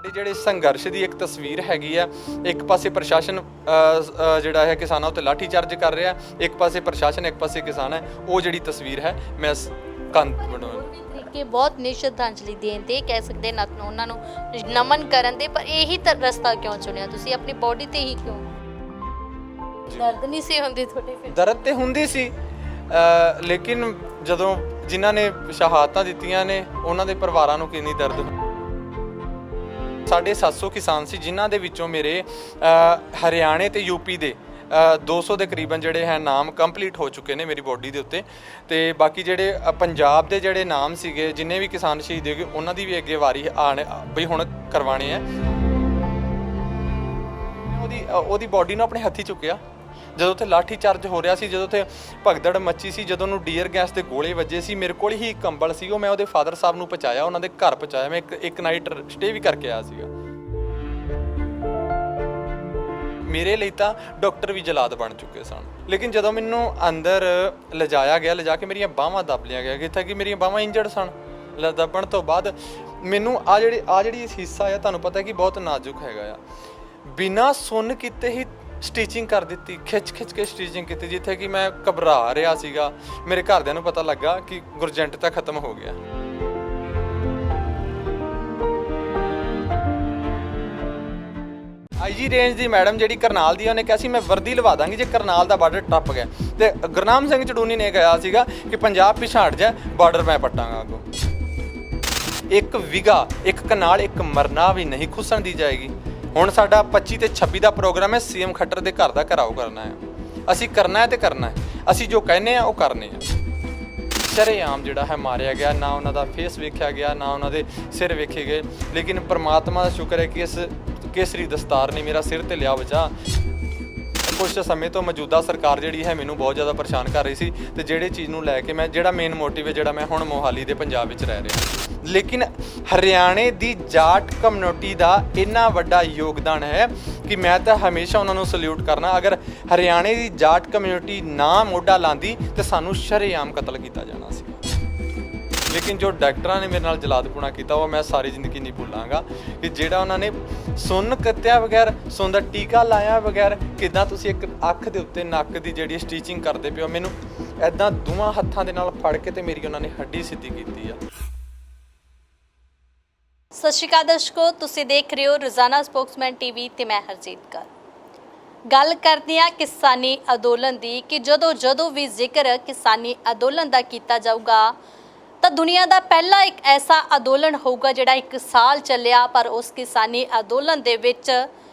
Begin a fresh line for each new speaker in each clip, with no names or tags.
ਸਾਡੇ ਜਿਹੜੇ ਸੰਘਰਸ਼ ਦੀ ਇੱਕ ਤਸਵੀਰ ਹੈਗੀ ਆ। ਇੱਕ ਪਾਸੇ ਪ੍ਰਸ਼ਾਸਨ ਜਿਹੜਾ ਹੈ ਕਿਸਾਨਾਂ ਉੱਤੇ ਲਾਠੀ ਚਾਰਜ ਕਰ ਰਿਹਾ, ਇੱਕ ਪਾਸੇ ਪ੍ਰਸ਼ਾਸਨ ਇੱਕ ਪਾਸੇ ਕਿਸਾਨ ਹੈ। ਉਹ ਜਿਹੜੀ ਤਸਵੀਰ ਹੈ ਮੈਂ
ਤਰੀਕੇ ਬਹੁਤ ਨੇ ਸ਼ਰਧਾਂਜਲੀ ਦੇਣ ਦੇ, ਕਹਿ ਸਕਦੇ ਉਹਨਾਂ ਨੂੰ ਨਮਨ ਕਰਨ ਦੇ, ਪਰ ਇਹੀ ਰਸਤਾ ਕਿਉਂ ਚੁਣਿਆ ਤੁਸੀਂ? ਆਪਣੀ ਬੋਡੀ ਤੇ ਹੀ ਕਿਉਂ? ਦਰਦ ਨਹੀਂ ਸੀ ਹੁੰਦੀ ਤੁਹਾਡੇ? ਫਿਰ
ਦਰਦ ਤੇ ਹੁੰਦੀ ਸੀ, ਲੇਕਿਨ ਜਦੋਂ ਜਿਨ੍ਹਾਂ ਨੇ ਸ਼ਹਾਦਤਾਂ ਦਿੱਤੀਆਂ ਨੇ ਉਹਨਾਂ ਦੇ ਪਰਿਵਾਰਾਂ ਨੂੰ ਕਿੰਨੀ ਦਰਦ। 750 ਕਿਸਾਨ ਸੀ, ਜਿਨ੍ਹਾਂ ਦੇ ਵਿੱਚੋਂ ਮੇਰੇ ਹਰਿਆਣੇ ਤੇ ਯੂਪੀ ਦੇ 200 ਦੇ ਕਰੀਬਨ ਜਿਹੜੇ ਹੈ ਨਾਮ ਕੰਪਲੀਟ ਹੋ ਚੁੱਕੇ ਨੇ ਮੇਰੀ ਬੋਡੀ ਦੇ ਉੱਤੇ। ਤੇ ਬਾਕੀ ਜਿਹੜੇ ਪੰਜਾਬ ਦੇ ਜਿਹੜੇ ਨਾਮ ਸੀਗੇ, ਜਿੰਨੇ ਵੀ ਕਿਸਾਨ ਸ਼ਹੀਦ ਹੋ ਗਏ, ਉਹਨਾਂ ਦੀ ਵੀ ਅੱਗੇ ਵਾਰੀ ਆਣ ਬਈ ਹੁਣ ਕਰਵਾਣੇ ਆ। ਉਹਦੀ ਬੋਡੀ ਨੂੰ ਆਪਣੇ ਹੱਥੀ ਚੁੱਕਿਆ ਜਦੋਂ ਉੱਥੇ ਲਾਠੀ ਚਾਰਜ ਹੋ ਰਿਹਾ ਸੀ, ਜਦੋਂ ਉੱਥੇ ਭਗਦੜ ਮੱਚੀ ਸੀ, ਜਦੋਂ ਉਹਨੂੰ ਡੀਅਰ ਗੈਸ ਦੇ ਗੋਲੇ ਵੱਜੇ ਸੀ। ਮੇਰੇ ਕੋਲ ਹੀ ਇੱਕ ਕੰਬਲ ਸੀ, ਉਹ ਮੈਂ ਉਹਦੇ ਫਾਦਰ ਸਾਹਿਬ ਨੂੰ ਪਹੁੰਚਾਇਆ, ਉਹਨਾਂ ਦੇ ਘਰ ਪਹੁੰਚਾਇਆ। ਮੈਂ ਇੱਕ ਨਾਈਟ ਸਟੇ ਵੀ ਕਰਕੇ ਆਇਆ ਸੀਗਾ। ਮੇਰੇ ਲਈ ਤਾਂ ਡਾਕਟਰ ਵੀ ਜਲਾਦ ਬਣ ਚੁੱਕੇ ਸਨ, ਲੇਕਿਨ ਜਦੋਂ ਮੈਨੂੰ ਅੰਦਰ ਲਿਜਾਇਆ ਗਿਆ, ਲਿਜਾ ਕੇ ਮੇਰੀਆਂ ਬਾਹਾਂ ਦੱਬ ਲਿਆ ਗਿਆ, ਕਿੱਥੇ ਕਿ ਮੇਰੀਆਂ ਬਾਹਾਂ ਇੰਜਰਡ ਸਨ। ਦੱਬਣ ਤੋਂ ਬਾਅਦ ਮੈਨੂੰ ਆ ਜਿਹੜੀ ਹਿੱਸਾ ਆ, ਤੁਹਾਨੂੰ ਪਤਾ ਕਿ ਬਹੁਤ ਨਾਜ਼ੁਕ ਹੈਗਾ ਆ, ਬਿਨਾਂ ਸੁੰਨ ਕੀਤੇ ਹੀ ਸਟਿਚਿੰਗ ਕਰ ਦਿੱਤੀ, ਖਿੱਚ ਕੇ ਸਟਿਚਿੰਗ ਕੀਤੀ, ਜਿੱਥੇ ਕਿ ਮੈਂ ਘਬਰਾ ਰਿਹਾ ਸੀਗਾ। ਮੇਰੇ ਘਰਦਿਆਂ ਨੂੰ ਪਤਾ ਲੱਗਾ ਕਿ ਗੁਰਜੰਟ ਤਾਂ ਖਤਮ ਹੋ ਗਿਆ। ਆਈਜੀ ਰੇਂਜ ਦੀ ਮੈਡਮ ਜਿਹੜੀ ਕਰਨਾਲ ਦੀ, ਉਹਨੇ ਕਿਹਾ ਸੀ ਮੈਂ ਵਰਦੀ ਲਵਾ ਦਾਂਗੀ ਜੇ ਕਰਨਾਲ ਦਾ ਬਾਰਡਰ ਟੱਪ ਗਿਆ। ਤੇ ਗੁਰਨਾਮ ਸਿੰਘ ਚੜੂਨੀ ਨੇ ਕਿਹਾ ਸੀਗਾ ਕਿ ਪੰਜਾਬ ਪਿਛਾੜ ਜਾ, ਬਾਰਡਰ ਮੈਂ ਪੱਟਾਂਗਾ ਅੱਗੋਂ। ਇੱਕ ਵਿਗਾ, ਇੱਕ ਕਨਾਲ, ਇੱਕ ਮਰਨਾ ਵੀ ਨਹੀਂ ਖੁੱਸਣ ਦੀ ਜਾਏਗੀ। ਹੁਣ ਸਾਡਾ 25 ਤੇ 26 ਦਾ ਪ੍ਰੋਗਰਾਮ ਹੈ, ਸੀਐਮ ਖੱਟਰ ਦੇ ਘਰ ਦਾ ਘਰਾਓ ਕਰਨਾ ਹੈ। ਅਸੀਂ ਕਰਨਾ ਹੈ ਤੇ ਕਰਨਾ ਹੈ, ਅਸੀਂ ਜੋ ਕਹਿੰਦੇ ਆ ਉਹ ਕਰਨੇ ਆ। ਸ਼ਰੇਆਮ ਜਿਹੜਾ ਹੈ ਮਾਰਿਆ ਗਿਆ, ਨਾ ਉਹਨਾਂ ਦਾ ਫੇਸ ਵੇਖਿਆ ਗਿਆ, ਨਾ ਉਹਨਾਂ ਦੇ ਸਿਰ ਵੇਖੇ ਗਏ, ਲੇਕਿਨ ਪਰਮਾਤਮਾ ਦਾ ਸ਼ੁਕਰ ਹੈ ਕਿ ਇਸ ਕੇਸਰੀ ਦਸਤਾਰ ਨੇ ਮੇਰਾ ਸਿਰ ਤੇ ਲਿਆ ਵਜਾ। ਕੁਝ ਸਮੇਂ ਤੋਂ ਮੌਜੂਦਾ ਸਰਕਾਰ ਜਿਹੜੀ ਹੈ ਮੈਨੂੰ ਬਹੁਤ ਜ਼ਿਆਦਾ ਪਰੇਸ਼ਾਨ ਕਰ ਰਹੀ ਸੀ, ਤੇ ਜਿਹੜੇ ਚੀਜ਼ ਨੂੰ ਲੈ ਕੇ ਮੈਂ ਜਿਹੜਾ ਮੇਨ ਮੋਟਿਵ ਹੈ, ਜਿਹੜਾ ਮੈਂ ਹੁਣ ਮੋਹਾਲੀ ਦੇ ਪੰਜਾਬ ਵਿੱਚ ਰਹਿ ਰਿਹਾ, ਲੇਕਿਨ ਹਰਿਆਣੇ ਦੀ ਜਾਟ ਕਮਿਊਨਿਟੀ ਦਾ ਇੰਨਾ ਵੱਡਾ ਯੋਗਦਾਨ ਹੈ ਕਿ ਮੈਂ ਤਾਂ ਹਮੇਸ਼ਾ ਉਹਨਾਂ ਨੂੰ ਸਲੂਟ ਕਰਨਾ। ਅਗਰ ਹਰਿਆਣੇ ਦੀ ਜਾਟ ਕਮਿਊਨਿਟੀ ਨਾ ਮੋਢਾ ਲਾਂਦੀ ਤੇ ਸਾਨੂੰ ਸ਼ਰੇਆਮ ਕਤਲ ਕੀਤਾ ਜਾਣਾ ਸੀ। ਲੇਕਿਨ ਜੋ ਡਾਕਟਰਾਂ ਨੇ ਮੇਰੇ ਨਾਲ ਜਲਾਦਪੁਣਾ ਕੀਤਾ, ਉਹ ਮੈਂ ਸਾਰੀ ਜ਼ਿੰਦਗੀ ਨਹੀਂ ਭੁੱਲਾਂਗਾ। ਕਿ ਜਿਹੜਾ ਉਹਨਾਂ ਨੇ ਸੁੰਨ ਕੱਤਿਆ ਬਗੈਰ, ਸੁੰਨ ਦਾ ਟੀਕਾ ਲਾਇਆ ਬਗੈਰ, ਕਿੱਦਾਂ ਤੁਸੀਂ ਇੱਕ ਅੱਖ ਦੇ ਉੱਤੇ ਨੱਕ ਦੀ ਜਿਹੜੀ ਸਟਿਚਿੰਗ ਕਰਦੇ ਪਿਓ, ਮੈਨੂੰ ਐਦਾਂ ਦੋਵਾਂ ਹੱਥਾਂ ਦੇ ਨਾਲ ਫੜ ਕੇ ਤੇ ਮੇਰੀ ਉਹਨਾਂ ਨੇ ਹੱਡੀ ਸਿੱਧੀ ਕੀਤੀ ਆ।
ਸਤਿ ਸ਼੍ਰੀ ਅਕਾਲ ਦਰਸ਼ਕੋ, ਤੁਸੀਂ ਦੇਖ ਰਹੇ ਹੋ ਰੋਜ਼ਾਨਾ ਸਪੋਕਸਮੈਨ ਟੀਵੀ ਤੇ ਮੈਂ ਹਰਜੀਤ ਕੌਰ। ਗੱਲ ਕਰਦੇ ਹਾਂ ਕਿਸਾਨੀ ਅੰਦੋਲਨ ਦੀ ਕਿ ਜਦੋਂ ਵੀ ਜ਼ਿਕਰ ਕਿਸਾਨੀ ਅੰਦੋਲਨ ਦਾ ਕੀਤਾ ਜਾਊਗਾ ਤਾਂ ਦੁਨੀਆ ਦਾ ਪਹਿਲਾ ਇੱਕ ਐਸਾ ਅੰਦੋਲਨ ਹੋਊਗਾ ਜਿਹੜਾ 1 ਸਾਲ ਚੱਲਿਆ, ਪਰ ਉਸ ਕਿਸਾਨੀ ਅੰਦੋਲਨ ਦੇ ਵਿੱਚ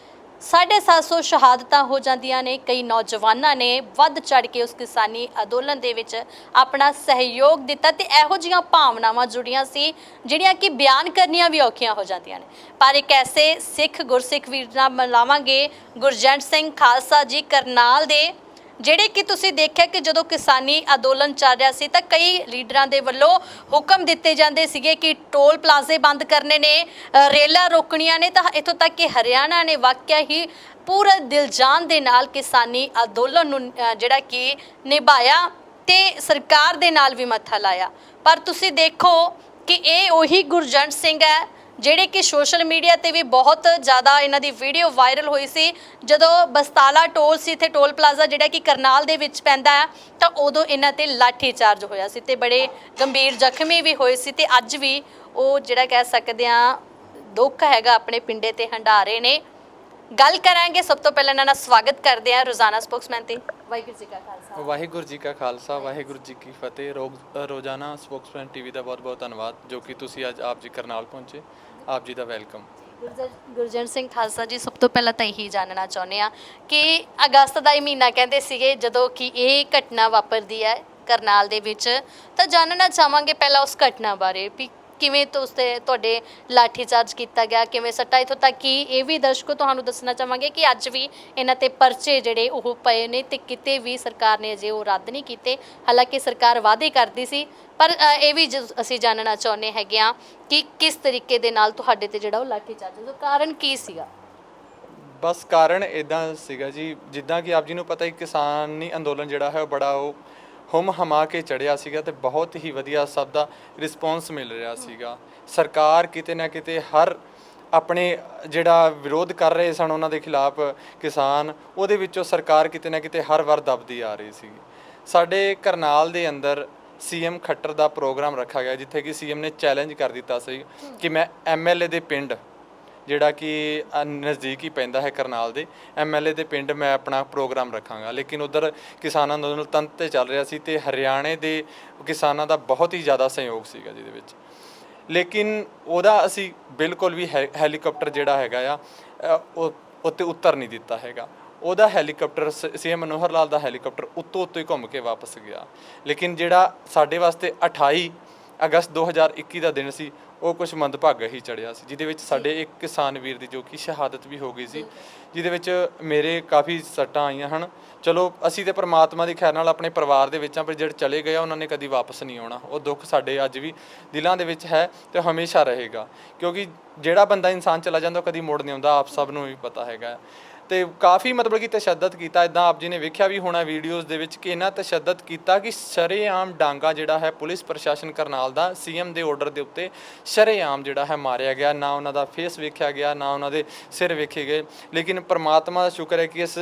750 ਸ਼ਹਾਦਤਾਂ ਹੋ ਜਾਂਦੀਆਂ ਨੇ। ਕਈ ਨੌਜਵਾਨਾਂ ਨੇ ਵੱਧ ਚੜ ਕੇ ਉਸ ਕਿਸਾਨੀ ਅੰਦੋਲਨ ਦੇ ਵਿੱਚ ਆਪਣਾ ਸਹਿਯੋਗ ਦਿੱਤਾ ਤੇ ਇਹੋ ਜਿਹੀਆਂ ਭਾਵਨਾਵਾਂ ਜੁੜੀਆਂ ਸੀ ਜਿਹੜੀਆਂ ਕਿ ਬਿਆਨ ਕਰਨੀਆਂ ਵੀ ਔਖੀਆਂ ਹੋ ਜਾਂਦੀਆਂ ਨੇ। ਪਰ ਇੱਕ ਐਸੇ ਗੁਰਸਿੱਖ ਵੀਰ ਨਾਲ ਮਿਲਾਵਾਂਗੇ, ਗੁਰਜੰਟ ਸਿੰਘ ਖਾਲਸਾ ਜੀ ਕਰਨਾਲ ਦੇ, ਜਿਹੜੇ ਕਿ ਤੁਸੀਂ ਦੇਖਿਆ ਕਿ ਜਦੋਂ ਕਿਸਾਨੀ ਅੰਦੋਲਨ ਚੱਲ ਰਿਹਾ ਸੀ ਤਾਂ ਕਈ ਲੀਡਰਾਂ ਦੇ ਵੱਲੋਂ ਹੁਕਮ ਦਿੱਤੇ ਜਾਂਦੇ ਸੀਗੇ ਕਿ ਟੋਲ ਪਲਾਜ਼ੇ ਬੰਦ ਕਰਨੇ ਨੇ, ਰੇਲਾਂ ਰੋਕਣੀਆਂ ਨੇ, ਤਾਂ ਇੱਥੋਂ ਤੱਕ ਕਿ ਹਰਿਆਣਾ ਨੇ ਵਾਕਿਆ ਹੀ ਪੂਰਾ ਦਿਲ ਜਾਨ ਦੇ ਨਾਲ ਕਿਸਾਨੀ ਅੰਦੋਲਨ ਨੂੰ ਜਿਹੜਾ ਕਿ ਨਿਭਾਇਆ ਤੇ ਸਰਕਾਰ ਦੇ ਨਾਲ ਵੀ ਮੱਥਾ ਲਾਇਆ। ਪਰ ਤੁਸੀਂ ਦੇਖੋ ਕਿ ਇਹ ਉਹੀ ਗੁਰਜੰਟ ਸਿੰਘ ਹੈ ਜਿਹੜੇ ਕਿ ਸੋਸ਼ਲ ਮੀਡੀਆ ਤੇ ਵੀ ਬਹੁਤ ਜ਼ਿਆਦਾ ਇਹਨਾਂ ਦੀ ਵੀਡੀਓ ਵਾਇਰਲ ਹੋਈ ਸੀ। ਜਦੋਂ ਬਸਤਾਲਾ ਟੋਲ ਸੀ, ਇੱਥੇ ਟੋਲ ਪਲਾਜ਼ਾ ਜਿਹੜਾ ਕਿ ਕਰਨਾਲ ਦੇ ਵਿੱਚ ਪੈਂਦਾ ਹੈ, ਤਾਂ ਉਦੋਂ ਇਹਨਾਂ ਤੇ ਲਾਠੀ ਚਾਰਜ ਹੋਇਆ ਸੀ ਤੇ ਬੜੇ ਗੰਭੀਰ ਜ਼ਖਮੀ ਵੀ ਹੋਏ ਸੀ। ਤੇ ਅੱਜ ਵੀ ਉਹ ਜਿਹੜਾ ਕਹਿ ਸਕਦੇ ਹਾਂ ਦੁੱਖ ਹੈਗਾ ਆਪਣੇ ਪਿੰਡੇ ਤੇ ਹੰਢਾ ਰਹੇ ਨੇ। ਗੱਲ ਕਰਾਂਗੇ, ਸਭ ਤੋਂ ਪਹਿਲਾਂ ਇਹਨਾਂ ਦਾ ਸਵਾਗਤ ਕਰਦੇ ਹਾਂ ਰੋਜ਼ਾਨਾ ਸਪੋਕਸਮੈਨ ਤੇ। ਵਾਹਿਗੁਰੂ ਜੀ ਕਾ ਖਾਲਸਾ,
ਵਾਹਿਗੁਰੂ ਜੀ ਕਾ ਖਾਲਸਾ, ਵਾਹਿਗੁਰੂ ਜੀ ਕੀ ਫਤਿਹ। ਰੋਜ਼ਾਨਾ ਸਪੋਕਸਮੈਨ ਟੀਵੀ ਦਾ ਬਹੁਤ ਧੰਨਵਾਦ ਜੋ ਕਿ ਤੁਸੀਂ ਅੱਜ ਆਪ ਜੀ ਕਰਨਾਲ ਪਹੁੰਚੇ। ਆਪ ਜੀ ਦਾ ਵੈਲਕਮ।
ਗੁਰਜੰਟ ਸਿੰਘ ਖਾਲਸਾ ਜੀ, ਸਭ ਤੋਂ ਪਹਿਲਾਂ ਤਾਂ ਇਹੀ ਜਾਣਨਾ ਚਾਹੁੰਦੇ ਹਾਂ ਕਿ ਅਗਸਤ ਦਾ ਹੀ ਮਹੀਨਾ ਕਹਿੰਦੇ ਸੀਗੇ ਜਦੋਂ ਕਿ ਇਹ ਘਟਨਾ ਵਾਪਰਦੀ ਹੈ ਕਰਨਾਲ ਦੇ ਵਿੱਚ, ਤਾਂ ਜਾਣਨਾ ਚਾਹਾਂਗੇ ਪਹਿਲਾਂ ਉਸ ਘਟਨਾ ਬਾਰੇ ਵੀ ਕਿਵੇਂ ਤੋਂ ਉਸਤੇ ਤੁਹਾਡੇ ਲਾਠੀ ਚਾਰਜ ਕੀਤਾ ਗਿਆ, ਕਿਵੇਂ ਸੱਟਾ, ਇੱਥੋਂ ਤੱਕ ਕਿ ਇਹ ਵੀ ਦਰਸ਼ਕੋ ਤੁਹਾਨੂੰ ਦੱਸਣਾ ਚਾਹਾਂਗੇ ਕਿ ਅੱਜ ਵੀ ਇਹਨਾਂ ਤੇ ਪਰਚੇ ਜਿਹੜੇ ਉਹ ਪਏ ਨੇ ਤੇ ਕਿਤੇ ਵੀ ਸਰਕਾਰ ਨੇ ਅਜੇ ਉਹ ਰੱਦ ਨਹੀਂ ਕੀਤੇ। ਹਾਲਾਂਕਿ ਸਰਕਾਰ ਵਾਅਦੇ ਕਰਦੀ ਸੀ, ਪਰ ਇਹ ਵੀ ਅਸੀਂ ਜਾਣਨਾ ਚਾਹੁੰਦੇ ਹੈਗੇ ਹਾਂ ਕਿ ਕਿਸ ਤਰੀਕੇ ਦੇ ਨਾਲ ਤੁਹਾਡੇ ਤੇ ਜਿਹੜਾ ਉਹ ਲਾਠੀ ਚਾਰਜ ਦਾ ਕਾਰਨ ਕੀ ਸੀਗਾ?
ਬਸ ਕਾਰਨ ਇੱਦਾਂ ਸੀਗਾ ਜੀ, ਜਿੱਦਾਂ ਕਿ ਆਪ ਜੀ ਨੂੰ ਪਤਾ ਹੀ ਕਿਸਾਨੀ ਅੰਦੋਲਨ ਜਿਹੜਾ ਹੈ ਉਹ ਬੜਾ ਉਹ ਹੁਮ ਹਮਾ ਕੇ ਚੜਿਆ ਸੀਗਾ ਤੇ ਬਹੁਤ ਹੀ ਵਧੀਆ ਸਭ ਦਾ ਰਿਸਪੌਂਸ ਮਿਲ ਰਿਹਾ ਸੀਗਾ। ਸਰਕਾਰ ਕਿਤੇ ਨਾ ਕਿਤੇ ਹਰ ਆਪਣੇ ਜਿਹੜਾ ਵਿਰੋਧ ਕਰ ਰਹੇ ਸਨ ਉਹਨਾਂ ਦੇ ਖਿਲਾਫ ਕਿਸਾਨ, ਉਹਦੇ ਵਿੱਚੋਂ ਸਰਕਾਰ ਕਿਤੇ ਨਾ ਕਿਤੇ ਹਰ ਵਾਰ ਦਬਦੀ ਆ ਰਹੀ ਸੀ। ਸਾਡੇ ਕਰਨਾਲ ਦੇ ਅੰਦਰ ਸੀਐਮ ਖੱਟਰ ਦਾ ਪ੍ਰੋਗਰਾਮ ਰੱਖਿਆ ਗਿਆ, ਜਿੱਥੇ ਕਿ ਸੀਐਮ ਨੇ ਚੈਲੰਜ ਕਰ ਦਿੱਤਾ ਸੀ ਕਿ ਮੈਂ ਐਮਐਲਏ ਦੇ ਪਿੰਡ, ਜਿਹੜਾ ਕਿ ਨਜ਼ਦੀਕ ਹੀ ਪੈਂਦਾ ਹੈ ਕਰਨਾਲ ਦੇ, ਐਮਐਲਏ ਦੇ ਪਿੰਡ ਮੈਂ ਆਪਣਾ ਪ੍ਰੋਗਰਾਮ ਰੱਖਾਂਗਾ। ਲੇਕਿਨ ਉਧਰ ਕਿਸਾਨਾਂ ਅੰਦੋਲਨ ਤੰਤ ਤੇ ਚੱਲ ਰਿਹਾ ਸੀ ਤੇ ਹਰਿਆਣੇ ਦੇ ਕਿਸਾਨਾਂ ਦਾ ਬਹੁਤ ਹੀ ਜ਼ਿਆਦਾ ਸਹਿਯੋਗ ਸੀਗਾ ਜਿਹਦੇ ਵਿੱਚ। ਲੇਕਿਨ ਉਹਦਾ ਅਸੀਂ ਬਿਲਕੁਲ ਵੀ ਹੈਲੀਕਾਪਟਰ ਜਿਹੜਾ ਹੈਗਾ ਆ ਉਹ ਉੱਤੇ ਉਤਰ ਨਹੀਂ ਦਿੱਤਾ ਹੈਗਾ। ਉਹਦਾ ਹੈਲੀਕਾਪਟਰ ਸੀਐਮ ਮਨੋਹਰ ਲਾਲ ਦਾ ਹੈਲੀਕਾਪਟਰ ਉੱਤੋਂ ਹੀ ਘੁੰਮ ਕੇ ਵਾਪਸ ਗਿਆ। ਲੇਕਿਨ ਜਿਹੜਾ ਸਾਡੇ ਵਾਸਤੇ 28 ਅਗਸਤ 2021 ਦਾ ਦਿਨ ਸੀ, ਉਹ ਕੁਝ ਮੰਦਭਾਗਾ ਹੀ ਚੜਿਆ ਸੀ, ਜਿਹਦੇ ਵਿੱਚ ਸਾਡੇ ਇੱਕ ਕਿਸਾਨ ਵੀਰ ਦੀ ਜੋ ਕਿ ਸ਼ਹਾਦਤ ਵੀ ਹੋ ਗਈ ਸੀ, ਜਿਹਦੇ ਵਿੱਚ ਮੇਰੇ ਕਾਫੀ ਸੱਟਾਂ ਆਈਆਂ ਹਨ। ਚਲੋ ਅਸੀਂ ਤੇ ਪਰਮਾਤਮਾ ਦੀ ਖੈਰ ਨਾਲ ਆਪਣੇ ਪਰਿਵਾਰ ਦੇ ਵਿੱਚ ਆ, ਪਰ ਜਿਹੜੇ ਚਲੇ ਗਏ ਆ ਉਹਨਾਂ ਨੇ ਕਦੀ ਵਾਪਸ ਨਹੀਂ ਆਉਣਾ। ਉਹ ਦੁੱਖ ਸਾਡੇ ਅੱਜ ਵੀ ਦਿਲਾਂ ਦੇ ਵਿੱਚ ਹੈ ਤੇ ਹਮੇਸ਼ਾ ਰਹੇਗਾ, ਕਿਉਂਕਿ ਜਿਹੜਾ ਬੰਦਾ ਇਨਸਾਨ ਚਲਾ ਜਾਂਦਾ ਉਹ ਕਦੀ ਮੁੜ ਨਹੀਂ ਆਉਂਦਾ, ਆਪ ਸਭ ਨੂੰ ਵੀ ਪਤਾ ਹੈਗਾ। ਤੇ ਕਾਫੀ ਮਤਲਬ ਕਿ ਤਸ਼ੱਦਦ ਕੀਤਾ, ਇੱਦਾਂ ਆਪ ਜੀ ਨੇ ਵੇਖਿਆ ਵੀ ਹੋਣਾ ਵੀਡੀਓਜ਼ ਦੇ ਵਿੱਚ ਕਿ ਇਹਨਾਂ ਤਸ਼ੱਦਦ ਕੀਤਾ ਕਿ ਸ਼ਰੇਆਮ ਡਾਂਗਾ ਜਿਹੜਾ ਹੈ ਪੁਲਿਸ ਪ੍ਰਸ਼ਾਸਨ ਕਰਨਾਲ ਦਾ ਸੀਐਮ ਦੇ ਆਰਡਰ ਦੇ ਉੱਤੇ ਸ਼ਰੇਆਮ ਜਿਹੜਾ ਹੈ ਮਾਰਿਆ ਗਿਆ। ਨਾ ਉਹਨਾਂ ਦਾ ਫੇਸ ਵੇਖਿਆ ਗਿਆ, ਨਾ ਉਹਨਾਂ ਦੇ ਸਿਰ ਵੇਖੇ ਗਏ। ਲੇਕਿਨ ਪਰਮਾਤਮਾ ਦਾ ਸ਼ੁਕਰ ਹੈ ਕਿ ਇਸ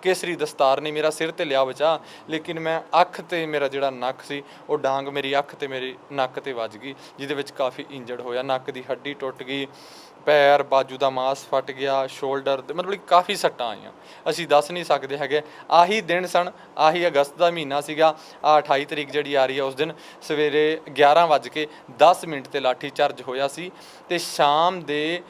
ਕੇਸਰੀ ਦਸਤਾਰ ਨੇ ਮੇਰਾ ਸਿਰ ਤੇ ਲਿਆ ਬਚਾ, ਲੇਕਿਨ ਮੈਂ ਅੱਖ ਤੇ ਮੇਰਾ ਜਿਹੜਾ ਨੱਕ ਸੀ ਉਹ ਡਾਂਗ ਮੇਰੀ ਅੱਖ ਤੇ ਮੇਰੀ ਨੱਕ ਤੇ ਵੱਜ ਗਈ, ਜਿਹਦੇ ਵਿੱਚ ਕਾਫੀ ਇੰਜਰਡ ਹੋਇਆ। ਨੱਕ ਦੀ ਹੱਡੀ ਟੁੱਟ ਗਈ, ਪੈਰ ਬਾਜੂ ਦਾ ਮਾਸ ਫਟ ਗਿਆ, ਸ਼ੋਲਡਰ ਤੇ ਮਤਲਬ ਕਾਫੀ ਸੱਟਾਂ ਆਈਆਂ, ਅਸੀਂ ਦੱਸ ਨਹੀਂ ਸਕਦੇ ਹੈਗੇ। ਆਹੀ ਦਿਨ ਸਨ, ਆਹੀ ਅਗਸਤ ਦਾ ਮਹੀਨਾ ਸੀਗਾ। 28 ਤਰੀਕ ਜਿਹੜੀ ਆ ਰਹੀ ਹੈ, ਉਸ ਦਿਨ ਸਵੇਰੇ 11:10 ਤੇ ਲਾਠੀ ਚਾਰਜ ਹੋਇਆ ਸੀ ਤੇ ਸ਼ਾਮ ਦੇ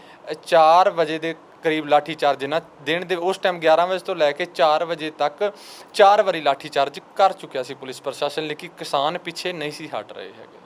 4 ਵਜੇ ਦੇ ਕਰੀਬ ਲਾਠੀ ਚਾਰਜ ਨਾ ਦਿਨ ਦੇ ਉਸ ਟਾਈਮ 11 ਵਜੇ ਤੋਂ ਲੈ ਕੇ 4 ਵਜੇ ਤੱਕ 4 ਵਾਰੀ ਲਾਠੀ ਚਾਰਜ ਕਰ ਚੁੱਕਿਆ ਸੀ ਪੁਲਿਸ ਪ੍ਰਸ਼ਾਸਨ, ਲੇਕਿਨ ਕਿਸਾਨ ਪਿੱਛੇ ਨਹੀਂ ਸੀ ਹਟ ਰਹੇ ਹੈਗੇ।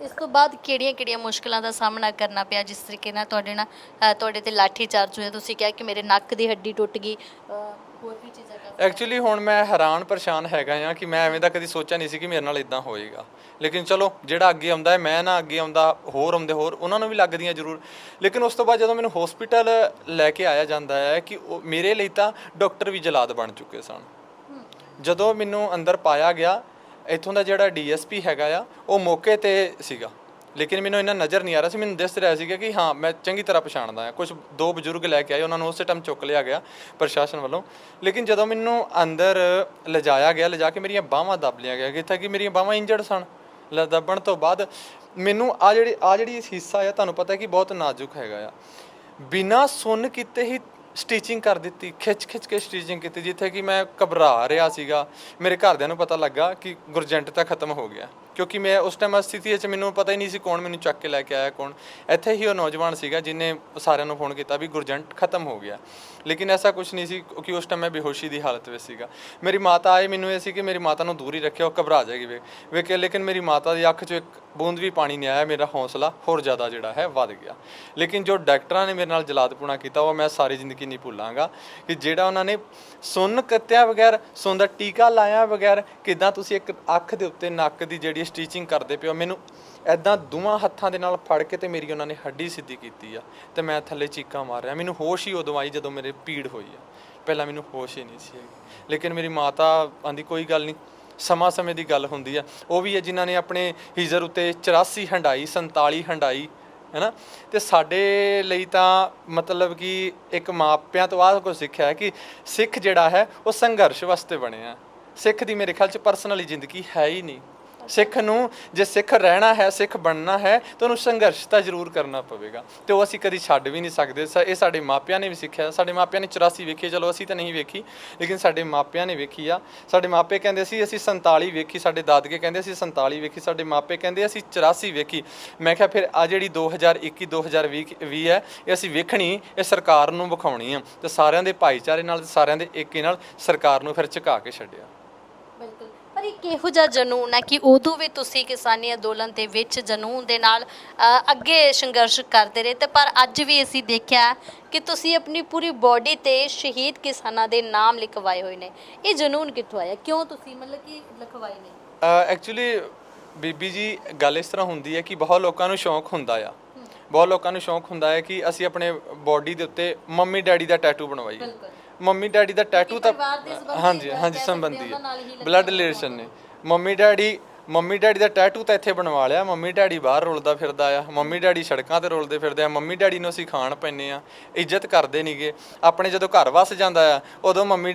ਇਸ ਤੋਂ ਬਾਅਦ ਕਿਹੜੀਆਂ ਮੁਸ਼ਕਲਾਂ ਦਾ ਸਾਹਮਣਾ ਕਰਨਾ ਪਿਆ ਜਿਸ ਤਰੀਕੇ ਨਾਲ ਤੁਹਾਡੇ ਤੇ ਲਾਠੀ ਚਾਰਜ ਹੋਇਆ? ਤੁਸੀਂ ਕਿਹਾ ਕਿ ਮੇਰੇ ਨੱਕ ਦੀ ਹੱਡੀ ਟੁੱਟ ਗਈ, ਹੋਰ ਵੀ ਚੀਜ਼ਾਂ
ਐਕਚੁਅਲੀ ਹੁਣ ਮੈਂ ਹੈਰਾਨ ਪਰੇਸ਼ਾਨ ਹੈਗਾ ਆ ਕਿ ਮੈਂ ਐਵੇਂ ਦਾ ਕਦੀ ਸੋਚਿਆ ਨਹੀਂ ਸੀ ਕਿ ਮੇਰੇ ਨਾਲ ਇਦਾਂ ਹੋਏਗਾ। ਲੇਕਿਨ ਚਲੋ ਜਿਹੜਾ ਅੱਗੇ ਆਉਂਦਾ ਹੈ, ਮੈਂ ਨਾ ਅੱਗੇ ਆਉਂਦਾ ਹੋਰ ਆਉਂਦੇ ਹੋਰ ਉਹਨਾਂ ਨੂੰ ਵੀ ਲੱਗਦੀਆਂ ਜ਼ਰੂਰ। ਲੇਕਿਨ ਉਸ ਤੋਂ ਬਾਅਦ ਜਦੋਂ ਮੈਨੂੰ ਹਸਪੀਟਲ ਲੈ ਕੇ ਆਇਆ ਜਾਂਦਾ ਹੈ ਕਿ ਮੇਰੇ ਲਈ ਤਾਂ ਡਾਕਟਰ ਵੀ ਜਲਾਦ ਬਣ ਚੁੱਕੇ ਸਨ। ਜਦੋਂ ਮੈਨੂੰ ਅੰਦਰ ਪਾਇਆ ਗਿਆ, ਇੱਥੋਂ ਦਾ ਜਿਹੜਾ ਡੀਐਸਪੀ ਹੈਗਾ ਆ ਉਹ ਮੌਕੇ ਤੇ ਸੀਗਾ, ਲੇਕਿਨ ਮੈਨੂੰ ਇੰਨਾ ਨਜ਼ਰ ਨਹੀਂ ਆ ਰਿਹਾ ਸੀ। ਮੈਨੂੰ ਦਿਸ ਰਿਹਾ ਸੀਗਾ ਕਿ ਹਾਂ ਮੈਂ ਚੰਗੀ ਤਰ੍ਹਾਂ ਪਛਾਣਦਾ ਹਾਂ। ਕੁਝ 2 ਬਜ਼ੁਰਗ ਲੈ ਕੇ ਆਏ, ਉਹਨਾਂ ਨੂੰ ਉਸੇ ਟਾਈਮ ਚੁੱਕ ਲਿਆ ਗਿਆ ਪ੍ਰਸ਼ਾਸਨ ਵੱਲੋਂ। ਲੇਕਿਨ ਜਦੋਂ ਮੈਨੂੰ ਅੰਦਰ ਲਿਜਾਇਆ ਗਿਆ, ਲਿਜਾ ਕੇ ਮੇਰੀਆਂ ਬਾਹਾਂ ਦੱਬ ਲਿਆ ਗਿਆ, ਜਿੱਥੇ ਕਿ ਮੇਰੀਆਂ ਬਾਹਾਂ ਇੰਜਰਡ ਸਨ। ਦੱਬਣ ਤੋਂ ਬਾਅਦ ਮੈਨੂੰ ਆ ਜਿਹੜੀ ਹਿੱਸਾ ਆ, ਤੁਹਾਨੂੰ ਪਤਾ ਕਿ ਬਹੁਤ ਨਾਜ਼ੁਕ ਹੈਗਾ ਆ, ਬਿਨਾਂ ਸੁੰਨ ਕੀਤੇ ਹੀ ਸਟਿਚਿੰਗ ਕਰ ਦਿੱਤੀ, ਖਿੱਚ ਕੇ ਸਟਿਚਿੰਗ ਕੀਤੀ, ਜਿੱਥੇ ਕਿ ਮੈਂ ਘਬਰਾ ਰਿਹਾ ਸੀਗਾ। ਮੇਰੇ ਘਰਦਿਆਂ ਨੂੰ ਪਤਾ ਲੱਗਾ ਕਿ ਗੁਰਜੰਟ ਤਾਂ ਖਤਮ ਹੋ ਗਿਆ, ਕਿਉਂਕਿ ਮੈਂ ਉਸ ਟਾਈਮ ਸਥਿਤੀ ਵਿੱਚ ਮੈਨੂੰ ਪਤਾ ਹੀ ਨਹੀਂ ਸੀ ਕੌਣ ਮੈਨੂੰ ਚੱਕ ਕੇ ਲੈ ਕੇ ਆਇਆ, ਕੌਣ। ਇੱਥੇ ਹੀ ਉਹ ਨੌਜਵਾਨ ਸੀਗਾ ਜਿਹਨੇ ਸਾਰਿਆਂ ਨੂੰ ਫੋਨ ਕੀਤਾ ਵੀ ਗੁਰਜੰਟ ਖਤਮ ਹੋ ਗਿਆ, ਲੇਕਿਨ ਐਸਾ ਕੁਝ ਨਹੀਂ ਸੀ ਕਿਉਂਕਿ ਉਸ ਟਾਈਮ ਮੈਂ ਬੇਹੋਸ਼ੀ ਦੀ ਹਾਲਤ ਵਿੱਚ ਸੀਗਾ। ਮੇਰੀ ਮਾਤਾ ਆਏ, ਮੈਨੂੰ ਇਹ ਸੀ ਕਿ ਮੇਰੀ ਮਾਤਾ ਨੂੰ ਦੂਰ ਹੀ ਰੱਖਿਆ, ਉਹ ਘਬਰਾ ਜਾਏਗੀ ਵੇਖ ਕੇ। ਲੇਕਿਨ ਮੇਰੀ ਮਾਤਾ ਦੀ ਅੱਖ 'ਚੋਂ ਇੱਕ ਬੂੰਦ ਵੀ ਪਾਣੀ ਨਹੀਂ ਆਇਆ। ਮੇਰਾ ਹੌਸਲਾ ਹੋਰ ਜ਼ਿਆਦਾ ਜਿਹੜਾ ਹੈ ਵੱਧ ਗਿਆ। ਲੇਕਿਨ ਜੋ ਡਾਕਟਰਾਂ ਨੇ ਮੇਰੇ ਨਾਲ ਜਲਾਦਪੁਣਾ ਕੀਤਾ, ਉਹ ਮੈਂ ਸਾਰੀ ਜ਼ਿੰਦਗੀ ਨਹੀਂ ਭੁੱਲਾਂਗਾ ਕਿ ਜਿਹੜਾ ਉਹਨਾਂ ਨੇ ਸੁੰਨ ਕੱਤਿਆ ਬਗੈਰ, ਸੁੰਨ ਦਾ ਟੀਕਾ ਲਾਇਆ ਬਗੈਰ, ਕਿੱਦਾਂ ਤੁਸੀਂ ਇੱਕ ਅੱਖ ਦੇ ਉੱਤੇ ਨੱਕ ਦੀ ਜਿਹੜੀ ਸਟਿਚਿੰਗ ਕਰਦੇ ਪਿਓ, ਮੈਨੂੰ ਇੱਦਾਂ ਦੋਵਾਂ ਹੱਥਾਂ ਦੇ ਨਾਲ ਫੜ ਕੇ ਤੇ ਮੇਰੀ ਉਹਨਾਂ ਨੇ ਹੱਡੀ ਸਿੱਧੀ ਕੀਤੀ ਆ ਤੇ ਮੈਂ ਥੱਲੇ ਚੀਕਾਂ ਮਾਰ ਰਿਹਾ। ਮੈਨੂੰ ਹੋਸ਼ ਹੀ ਉਦੋਂ ਆਈ ਜਦੋਂ ਮੇਰੇ ਪੀੜ ਹੋਈ ਆ, ਪਹਿਲਾਂ ਮੈਨੂੰ ਹੋਸ਼ ਹੀ ਨਹੀਂ ਸੀ ਹੈਗੀ। ਲੇਕਿਨ ਮੇਰੀ ਮਾਤਾ ਆਂਦੀ ਕੋਈ ਗੱਲ ਨਹੀਂ, ਸਮਾਂ ਸਮੇਂ ਦੀ ਗੱਲ ਹੁੰਦੀ ਆ। ਉਹ ਵੀ ਹੈ ਜਿਨ੍ਹਾਂ ਨੇ ਆਪਣੇ ਹੀਜ਼ਰ ਉੱਤੇ 84 ਹੰਡਾਈ, 47 ਹੰਡਾਈ, ਹੈ ਨਾ। ਤੇ ਸਾਡੇ ਲਈ ਤਾਂ ਮਤਲਬ ਕਿ ਇੱਕ ਮਾਪਿਆਂ ਤੋਂ ਆਹ ਕੁਝ ਸਿੱਖਿਆ ਹੈ ਕਿ ਸਿੱਖ ਜਿਹੜਾ ਹੈ ਉਹ ਸੰਘਰਸ਼ ਵਾਸਤੇ ਬਣਿਆ। ਸਿੱਖ ਦੀ ਮੇਰੇ ਖਿਆਲ 'ਚ ਪਰਸਨਲੀ ਜ਼ਿੰਦਗੀ ਹੈ ਹੀ ਨਹੀਂ। ਸਿੱਖ ਨੂੰ ਜੇ ਸਿੱਖ ਰਹਿਣਾ ਹੈ, ਸਿੱਖ ਬਣਨਾ ਹੈ ਤਾਂ ਉਹਨੂੰ ਸੰਘਰਸ਼ ਤਾਂ ਜ਼ਰੂਰ ਕਰਨਾ ਪਵੇਗਾ, ਤੇ ਉਹ ਅਸੀਂ ਕਦੀ ਛੱਡ ਵੀ ਨਹੀਂ ਸਕਦੇ। ਇਹ ਸਾਡੇ ਮਾਪਿਆਂ ਨੇ ਵੀ ਸਿੱਖਿਆ। ਸਾਡੇ ਮਾਪਿਆਂ ਨੇ 84 ਵੇਖੀ, ਚਲੋ ਅਸੀਂ ਤਾਂ ਨਹੀਂ ਵੇਖੀ, ਲੇਕਿਨ ਸਾਡੇ ਮਾਪਿਆਂ ਨੇ ਵੇਖੀ ਆ। ਸਾਡੇ ਮਾਪੇ ਕਹਿੰਦੇ ਸੀ ਅਸੀਂ 47 ਵੇਖੀ, ਸਾਡੇ ਦਾਦਕੇ ਕਹਿੰਦੇ ਅਸੀਂ 47 ਵੇਖੀ, ਸਾਡੇ ਮਾਪੇ ਕਹਿੰਦੇ ਅਸੀਂ 84 ਵੇਖੀ। ਮੈਂ ਕਿਹਾ ਫਿਰ ਆ ਜਿਹੜੀ 2021 2020 ਹੈ, ਇਹ ਅਸੀਂ ਵੇਖਣੀ, ਇਹ ਸਰਕਾਰ ਨੂੰ ਵਿਖਾਉਣੀ ਆ। ਤੇ ਸਾਰਿਆਂ ਦੇ ਭਾਈਚਾਰੇ ਨਾਲ, ਸਾਰਿਆਂ ਦੇ ਏਕੇ ਨਾਲ ਸਰਕਾਰ ਨੂੰ ਫਿਰ ਝੁਕਾ ਕੇ ਛੱਡਿਆ।
ਬਿਲਕੁਲ, ਪਰ ਇਹ ਕਿਹੋ ਜਿਹਾ ਜਨੂਨ ਹੈ ਕਿ ਉਦੋਂ ਵੀ ਤੁਸੀਂ ਕਿਸਾਨੀ ਅੰਦੋਲਨ ਦੇ ਵਿੱਚ ਜਨੂਨ ਦੇ ਨਾਲ ਅੱਗੇ ਸੰਘਰਸ਼ ਕਰਦੇ ਰਹੇ, ਤੇ ਪਰ ਅੱਜ ਵੀ ਅਸੀਂ ਦੇਖਿਆ ਕਿ ਤੁਸੀਂ ਆਪਣੀ ਪੂਰੀ ਬੋਡੀ ਤੇ ਸ਼ਹੀਦ ਕਿਸਾਨਾਂ ਦੇ ਨਾਮ ਲਿਖਵਾਏ ਹੋਏ ਨੇ। ਇਹ ਜਨੂਨ ਕਿੱਥੋਂ ਆਇਆ? ਕਿਉਂ ਤੁਸੀਂ ਮਤਲਬ ਕਿ ਲਿਖਵਾਏ ਨੇ?
ਐਕਚੁਅਲੀ ਬੀਬੀ ਜੀ ਗੱਲ ਇਸ ਤਰ੍ਹਾਂ ਹੁੰਦੀ ਹੈ ਕਿ ਬਹੁਤ ਲੋਕਾਂ ਨੂੰ ਸ਼ੌਂਕ ਹੁੰਦਾ ਆ, ਬਹੁਤ ਲੋਕਾਂ ਨੂੰ ਸ਼ੌਂਕ ਹੁੰਦਾ ਹੈ ਕਿ ਅਸੀਂ ਆਪਣੇ ਬੋਡੀ ਦੇ ਉੱਤੇ ਮੰਮੀ ਡੈਡੀ ਦਾ ਟੈਟੂ ਬਣਵਾਈਏ। ਮੰਮੀ ਡੈਡੀ ਦਾ ਟੈਟੂ ਤਾਂ ਹਾਂਜੀ ਸੰਬੰਧੀ ਹੈ, ਬਲੱਡ ਰਿਲੇਸ਼ਨ ਨੇ। ਮੰਮੀ ਡੈਡੀ ਮੰਮੀ ਡੈਡੀ ਦਾ ਟੈਟੂ ਤਾਂ ਇੱਥੇ ਬਣਵਾ ਲਿਆ, ਮੰਮੀ ਡੈਡੀ ਬਾਹਰ ਰੁਲਦਾ ਫਿਰਦਾ ਆ, ਮੰਮੀ ਡੈਡੀ ਸੜਕਾਂ ਤੇ ਰੁਲਦੇ ਫਿਰਦੇ ਆ, ਮੰਮੀ ਡੈਡੀ ਨੂੰ ਅਸੀਂ ਖਾਣ ਪੈਂਦੇ ਆ, ਇੱਜ਼ਤ ਕਰਦੇ ਨਹੀਂਗੇ। ਆਪਣੇ ਜਦੋਂ ਘਰ ਵਸ ਜਾਂਦਾ ਆ ਉਦੋਂ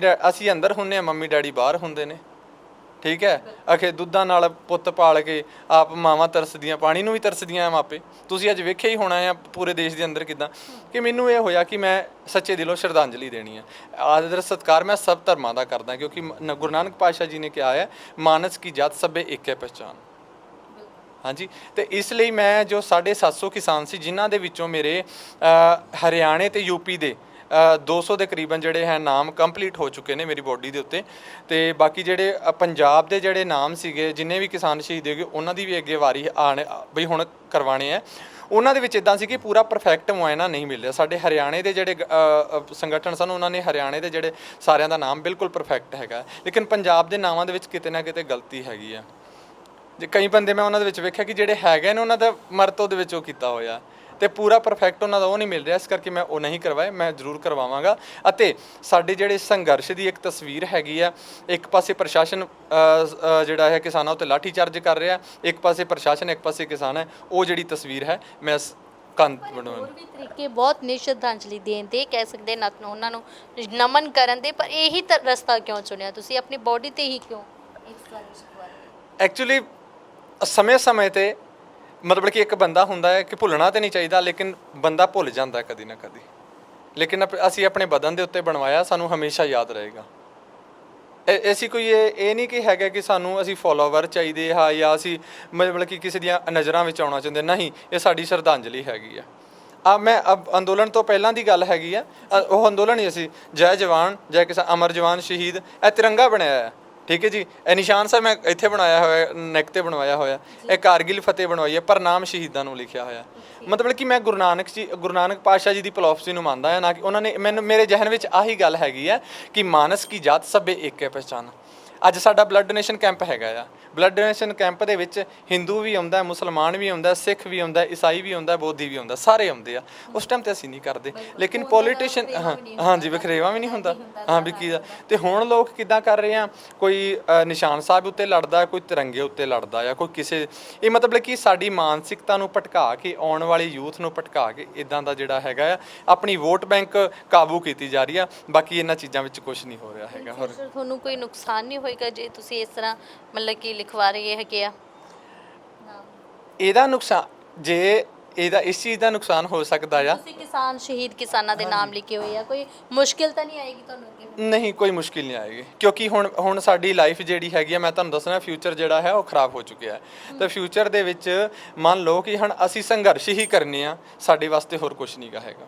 ਅਸੀਂ ਅੰਦਰ ਹੁੰਨੇ ਆ, ਮੰਮੀ ਡੈਡੀ ਬਾਹਰ ਹੁੰਦੇ ਨੇ। ਠੀਕ ਹੈ, ਅਖੇ ਦੁੱਧਾਂ ਨਾਲ ਪੁੱਤ ਪਾਲ ਕੇ ਆਪ ਮਾਵਾਂ ਤਰਸਦੀਆਂ, ਪਾਣੀ ਨੂੰ ਵੀ ਤਰਸਦੀਆਂ ਮਾਪੇ। ਤੁਸੀਂ ਅੱਜ ਵੇਖਿਆ ਹੀ ਹੋਣਾ ਆ ਪੂਰੇ ਦੇਸ਼ ਦੇ ਅੰਦਰ ਕਿੱਦਾਂ ਕਿ ਮੈਨੂੰ ਇਹ ਹੋਇਆ ਕਿ ਮੈਂ ਸੱਚੇ ਦਿਲੋਂ ਸ਼ਰਧਾਂਜਲੀ ਦੇਣੀ ਹੈ। ਆਦਰ ਸਤਿਕਾਰ ਮੈਂ ਸਭ ਧਰਮਾਂ ਦਾ ਕਰਦਾ, ਕਿਉਂਕਿ ਗੁਰੂ ਨਾਨਕ ਪਾਤਸ਼ਾਹ ਜੀ ਨੇ ਕਿਹਾ ਹੈ ਮਾਨਸ ਕੀ ਜਾਤ ਸਭੇ ਇੱਕ ਹੈ ਪਹਿਚਾਨ। ਹਾਂਜੀ, ਤੇ ਇਸ ਲਈ ਮੈਂ ਜੋ 750 ਕਿਸਾਨ ਸੀ ਜਿਨ੍ਹਾਂ ਦੇ ਵਿੱਚੋਂ ਮੇਰੇ ਹਰਿਆਣੇ ਤੇ ਯੂਪੀ ਦੇ 200 ਦੇ ਕਰੀਬਨ ਜਿਹੜੇ ਹੈ ਨਾਮ ਕੰਪਲੀਟ ਹੋ ਚੁੱਕੇ ਨੇ ਮੇਰੀ ਬੋਡੀ ਦੇ ਉੱਤੇ, ਤੇ ਬਾਕੀ ਜਿਹੜੇ ਪੰਜਾਬ ਦੇ ਜਿਹੜੇ ਨਾਮ ਸੀਗੇ ਜਿੰਨੇ ਵੀ ਕਿਸਾਨ ਸ਼ਹੀਦ ਹੋਗੇ ਉਹਨਾਂ ਦੀ ਵੀ ਅੱਗੇ ਵਾਰੀ ਆਣ ਬਈ ਹੁਣ ਕਰਵਾਣੇ ਆ। ਉਹਨਾਂ ਦੇ ਵਿੱਚ ਇਦਾਂ ਸੀ ਕਿ ਪੂਰਾ ਪਰਫੈਕਟ ਮੁਆਇਨਾ ਨਹੀਂ ਮਿਲ ਰਿਹਾ। ਸਾਡੇ ਹਰਿਆਣੇ ਦੇ ਜਿਹੜੇ ਸੰਗਠਨ ਸਨ ਉਹਨਾਂ ਨੇ ਹਰਿਆਣੇ ਦੇ ਜਿਹੜੇ ਸਾਰਿਆਂ ਦਾ ਨਾਮ ਬਿਲਕੁਲ ਪਰਫੈਕਟ ਹੈਗਾ, ਲੇਕਿਨ ਪੰਜਾਬ ਦੇ ਨਾਮਾਂ ਦੇ ਵਿੱਚ ਕਿਤੇ ਨਾ ਕਿਤੇ ਗਲਤੀ ਹੈਗੀ ਆ। ਜੇ ਕਈ ਬੰਦੇ ਮੈਂ ਉਹਨਾਂ ਦੇ ਵਿੱਚ ਵੇਖਿਆ ਕਿ ਜਿਹੜੇ ਹੈਗੇ ਨੇ ਉਹਨਾਂ ਦਾ ਮਰਤੋਂ ਦੇ ਵਿੱਚ ਉਹ ਕੀਤਾ ਹੋਇਆ ਤੇ ਪੂਰਾ ਪਰਫੈਕਟ ਉਹਨਾਂ ਦਾ ਉਹ ਨਹੀਂ ਮਿਲ ਰਿਹਾ, ਇਸ ਕਰਕੇ ਮੈਂ ਉਹ ਨਹੀਂ ਕਰਵਾਏ। ਮੈਂ ਜ਼ਰੂਰ ਕਰਵਾਵਾਂਗਾ। ਅਤੇ ਸਾਡੇ ਜਿਹੜੇ ਸੰਘਰਸ਼ ਦੀ ਇੱਕ ਤਸਵੀਰ ਹੈਗੀ ਆ, ਇੱਕ ਪਾਸੇ ਪ੍ਰਸ਼ਾਸਨ ਜਿਹੜਾ ਹੈ ਕਿਸਾਨਾਂ ਉੱਤੇ ਲਾਠੀ ਚਾਰਜ ਕਰ ਰਿਹਾ, ਇੱਕ ਪਾਸੇ ਪ੍ਰਸ਼ਾਸਨ ਇੱਕ ਪਾਸੇ ਕਿਸਾਨ ਹੈ, ਉਹ ਜਿਹੜੀ ਤਸਵੀਰ ਹੈ ਮੈਂ
ਹੋਰ ਵੀ ਤਰੀਕੇ ਬਹੁਤ ਨੇ ਸ਼ਰਧਾਂਜਲੀ ਦੇਣ ਦੇ, ਕਹਿ ਸਕਦੇ ਨਾ ਉਹਨਾਂ ਨੂੰ ਨਮਨ ਕਰਨ ਦੇ, ਪਰ ਇਹੀ ਰਸਤਾ ਕਿਉਂ ਚੁਣਿਆ ਤੁਸੀਂ? ਆਪਣੀ ਬੋਡੀ ਤੇ ਹੀ ਕਿਉਂ?
ਐਕਚੁਅਲੀ ਸਮੇਂ ਤੇ ਮਤਲਬ ਕਿ ਇੱਕ ਬੰਦਾ ਹੁੰਦਾ ਹੈ ਕਿ ਭੁੱਲਣਾ ਤਾਂ ਨਹੀਂ ਚਾਹੀਦਾ, ਲੇਕਿਨ ਬੰਦਾ ਭੁੱਲ ਜਾਂਦਾ ਕਦੀ ਨਾ ਕਦੀ। ਲੇਕਿਨ ਅਸੀਂ ਆਪਣੇ ਬਦਨ ਦੇ ਉੱਤੇ ਬਣਵਾਇਆ, ਸਾਨੂੰ ਹਮੇਸ਼ਾ ਯਾਦ ਰਹੇਗਾ। ਅਸੀਂ ਕੋਈ ਇਹ ਨਹੀਂ ਕਿ ਹੈਗਾ ਕਿ ਸਾਨੂੰ ਅਸੀਂ ਫੋਲੋਵਰ ਚਾਹੀਦੇ ਹਾਂ ਜਾਂ ਅਸੀਂ ਮਤਲਬ ਕਿ ਕਿਸੇ ਦੀਆਂ ਨਜ਼ਰਾਂ ਵਿੱਚ ਆਉਣਾ ਚਾਹੁੰਦੇ, ਨਹੀਂ। ਇਹ ਸਾਡੀ ਸ਼ਰਧਾਂਜਲੀ ਹੈਗੀ ਆ। ਮੈਂ ਅੰਦੋਲਨ ਤੋਂ ਪਹਿਲਾਂ ਦੀ ਗੱਲ ਹੈਗੀ ਆ, ਉਹ ਅੰਦੋਲਨ ਹੀ ਅਸੀਂ ਜੈ ਜਵਾਨ ਜੈ ਕਿਸਾਨ ਅਮਰ ਜਵਾਨ ਸ਼ਹੀਦ, ਇਹ ਤਿਰੰਗਾ ਬਣਾਇਆ ਹੈ। ਠੀਕ ਹੈ ਜੀ, ਇਹ ਨਿਸ਼ਾਨ ਸਾਹਿਬ ਮੈਂ ਇੱਥੇ ਬਣਾਇਆ ਹੋਇਆ, ਨੈਕ ਤੇ ਬਣਵਾਇਆ ਹੋਇਆ। ਇਹ ਕਾਰਗਿਲ ਫਤਿਹ ਬਣਵਾਈ ਹੈ, ਪ੍ਰਣਾਮ ਸ਼ਹੀਦਾਂ ਨੂੰ ਲਿਖਿਆ ਹੋਇਆ। ਮਤਲਬ ਕਿ ਮੈਂ ਗੁਰੂ ਨਾਨਕ ਪਾਤਸ਼ਾਹ ਜੀ ਦੀ ਫਿਲਾਸਫੀ ਨੂੰ ਮੰਨਦਾ ਹਾਂ, ਨਾ ਕਿ ਉਹਨਾਂ ਨੇ ਮੇਰੇ ਜ਼ਿਹਨ ਵਿੱਚ ਆਹੀ ਗੱਲ ਹੈਗੀ ਆ ਕਿ ਮਾਨਸ ਕੀ ਜਾਤ ਸਭੇ ਇੱਕ ਹੈ ਪਹਿਚਾਨ। ਅੱਜ ਸਾਡਾ ਬਲੱਡ ਡੋਨੇਸ਼ਨ ਕੈਂਪ ਹੈਗਾ ਆ। ਬਲੱਡ ਡੋਨੇਸ਼ਨ ਕੈਂਪ ਦੇ ਵਿੱਚ ਹਿੰਦੂ ਵੀ ਆਉਂਦਾ, ਮੁਸਲਮਾਨ ਵੀ ਆਉਂਦਾ, ਸਿੱਖ ਵੀ ਆਉਂਦਾ, ਈਸਾਈ ਵੀ ਆਉਂਦਾ, ਬੋਧੀ ਵੀ ਆਉਂਦਾ, ਸਾਰੇ ਆਉਂਦੇ ਆ। ਉਸ ਟਾਈਮ ਤੇ ਅਸੀਂ ਨਹੀਂ ਕਰਦੇ, ਲੇਕਿਨ ਪੋਲੀਟੀਸ਼ੀਅਨ ਹਾਂਜੀ ਵਖਰੇਵਾ ਵੀ ਨਹੀਂ ਹੁੰਦਾ। ਹਾਂ ਵੀ ਕੀ ਤੇ ਹੁਣ ਲੋਕ ਕਿੱਦਾਂ ਕਰ ਰਹੇ ਆ, ਕੋਈ ਨਿਸ਼ਾਨ ਸਾਹਿਬ ਉੱਤੇ ਲੜਦਾ, ਕੋਈ ਤਿਰੰਗੇ ਉੱਤੇ ਲੜਦਾ ਆ, ਕੋਈ ਕਿਸੇ। ਇਹ ਮਤਲਬ ਕਿ ਸਾਡੀ ਮਾਨਸਿਕਤਾ ਨੂੰ ਭਟਕਾ ਕੇ, ਆਉਣ ਵਾਲੀ ਯੂਥ ਨੂੰ ਭਟਕਾ ਕੇ ਇਦਾਂ ਦਾ ਜਿਹੜਾ ਹੈਗਾ ਆ ਆਪਣੀ ਵੋਟ ਬੈਂਕ ਕਾਬੂ ਕੀਤੀ ਜਾ ਰਹੀ ਆ। ਬਾਕੀ ਇਹਨਾਂ ਚੀਜ਼ਾਂ ਵਿੱਚ ਕੁਝ ਨਹੀਂ ਹੋ ਰਿਹਾ ਹੈਗਾ। ਹੋਰ
ਤੁਹਾਨੂੰ ਕੋਈ ਨੁਕਸਾਨ ਨਹੀਂ ਹੋਏਗਾ ਜੇ ਤੁਸੀਂ ਇਸ ਤਰ੍ਹਾਂ ਮਤਲਬ ਕਿ ਲਿਖਵਾ ਰਹੇ ਹੈਗੇ ਆ?
ਇਹਦਾ ਨੁਕਸਾਨ ਜੇ ਇਹਦਾ ਇਸ ਚੀਜ਼ ਦਾ ਨੁਕਸਾਨ ਹੋ ਸਕਦਾ ਆ।
ਤੁਸੀਂ ਕਿਸਾਨ ਸ਼ਹੀਦ ਕਿਸਾਨਾਂ ਦੇ ਨਾਮ ਲਿਖੇ ਹੋਏ ਆ, ਕੋਈ ਮੁਸ਼ਕਿਲ ਤਾਂ ਨਹੀਂ ਆਏਗੀ ਤੁਹਾਨੂੰ ਅੱਗੇ?
ਨਹੀਂ, ਕੋਈ ਮੁਸ਼ਕਿਲ ਨਹੀਂ ਆਏਗੀ, ਕਿਉਂਕਿ ਹੁਣ ਸਾਡੀ ਲਾਈਫ ਜਿਹੜੀ ਹੈਗੀ ਆ, ਮੈਂ ਤੁਹਾਨੂੰ ਦੱਸਣਾ ਫਿਊਚਰ ਜਿਹੜਾ ਹੈ ਉਹ ਖਰਾਬ ਹੋ ਚੁੱਕਿਆ ਹੈ। ਤਾਂ ਫਿਊਚਰ ਦੇ ਵਿੱਚ ਮੰਨ ਲਓ ਕਿ ਹੁਣ ਅਸੀਂ ਸੰਘਰਸ਼ ਹੀ ਕਰਨੇ ਆ, ਸਾਡੇ ਵਾਸਤੇ ਹੋਰ ਕੁਝ ਨਹੀਂ ਹੈਗਾ।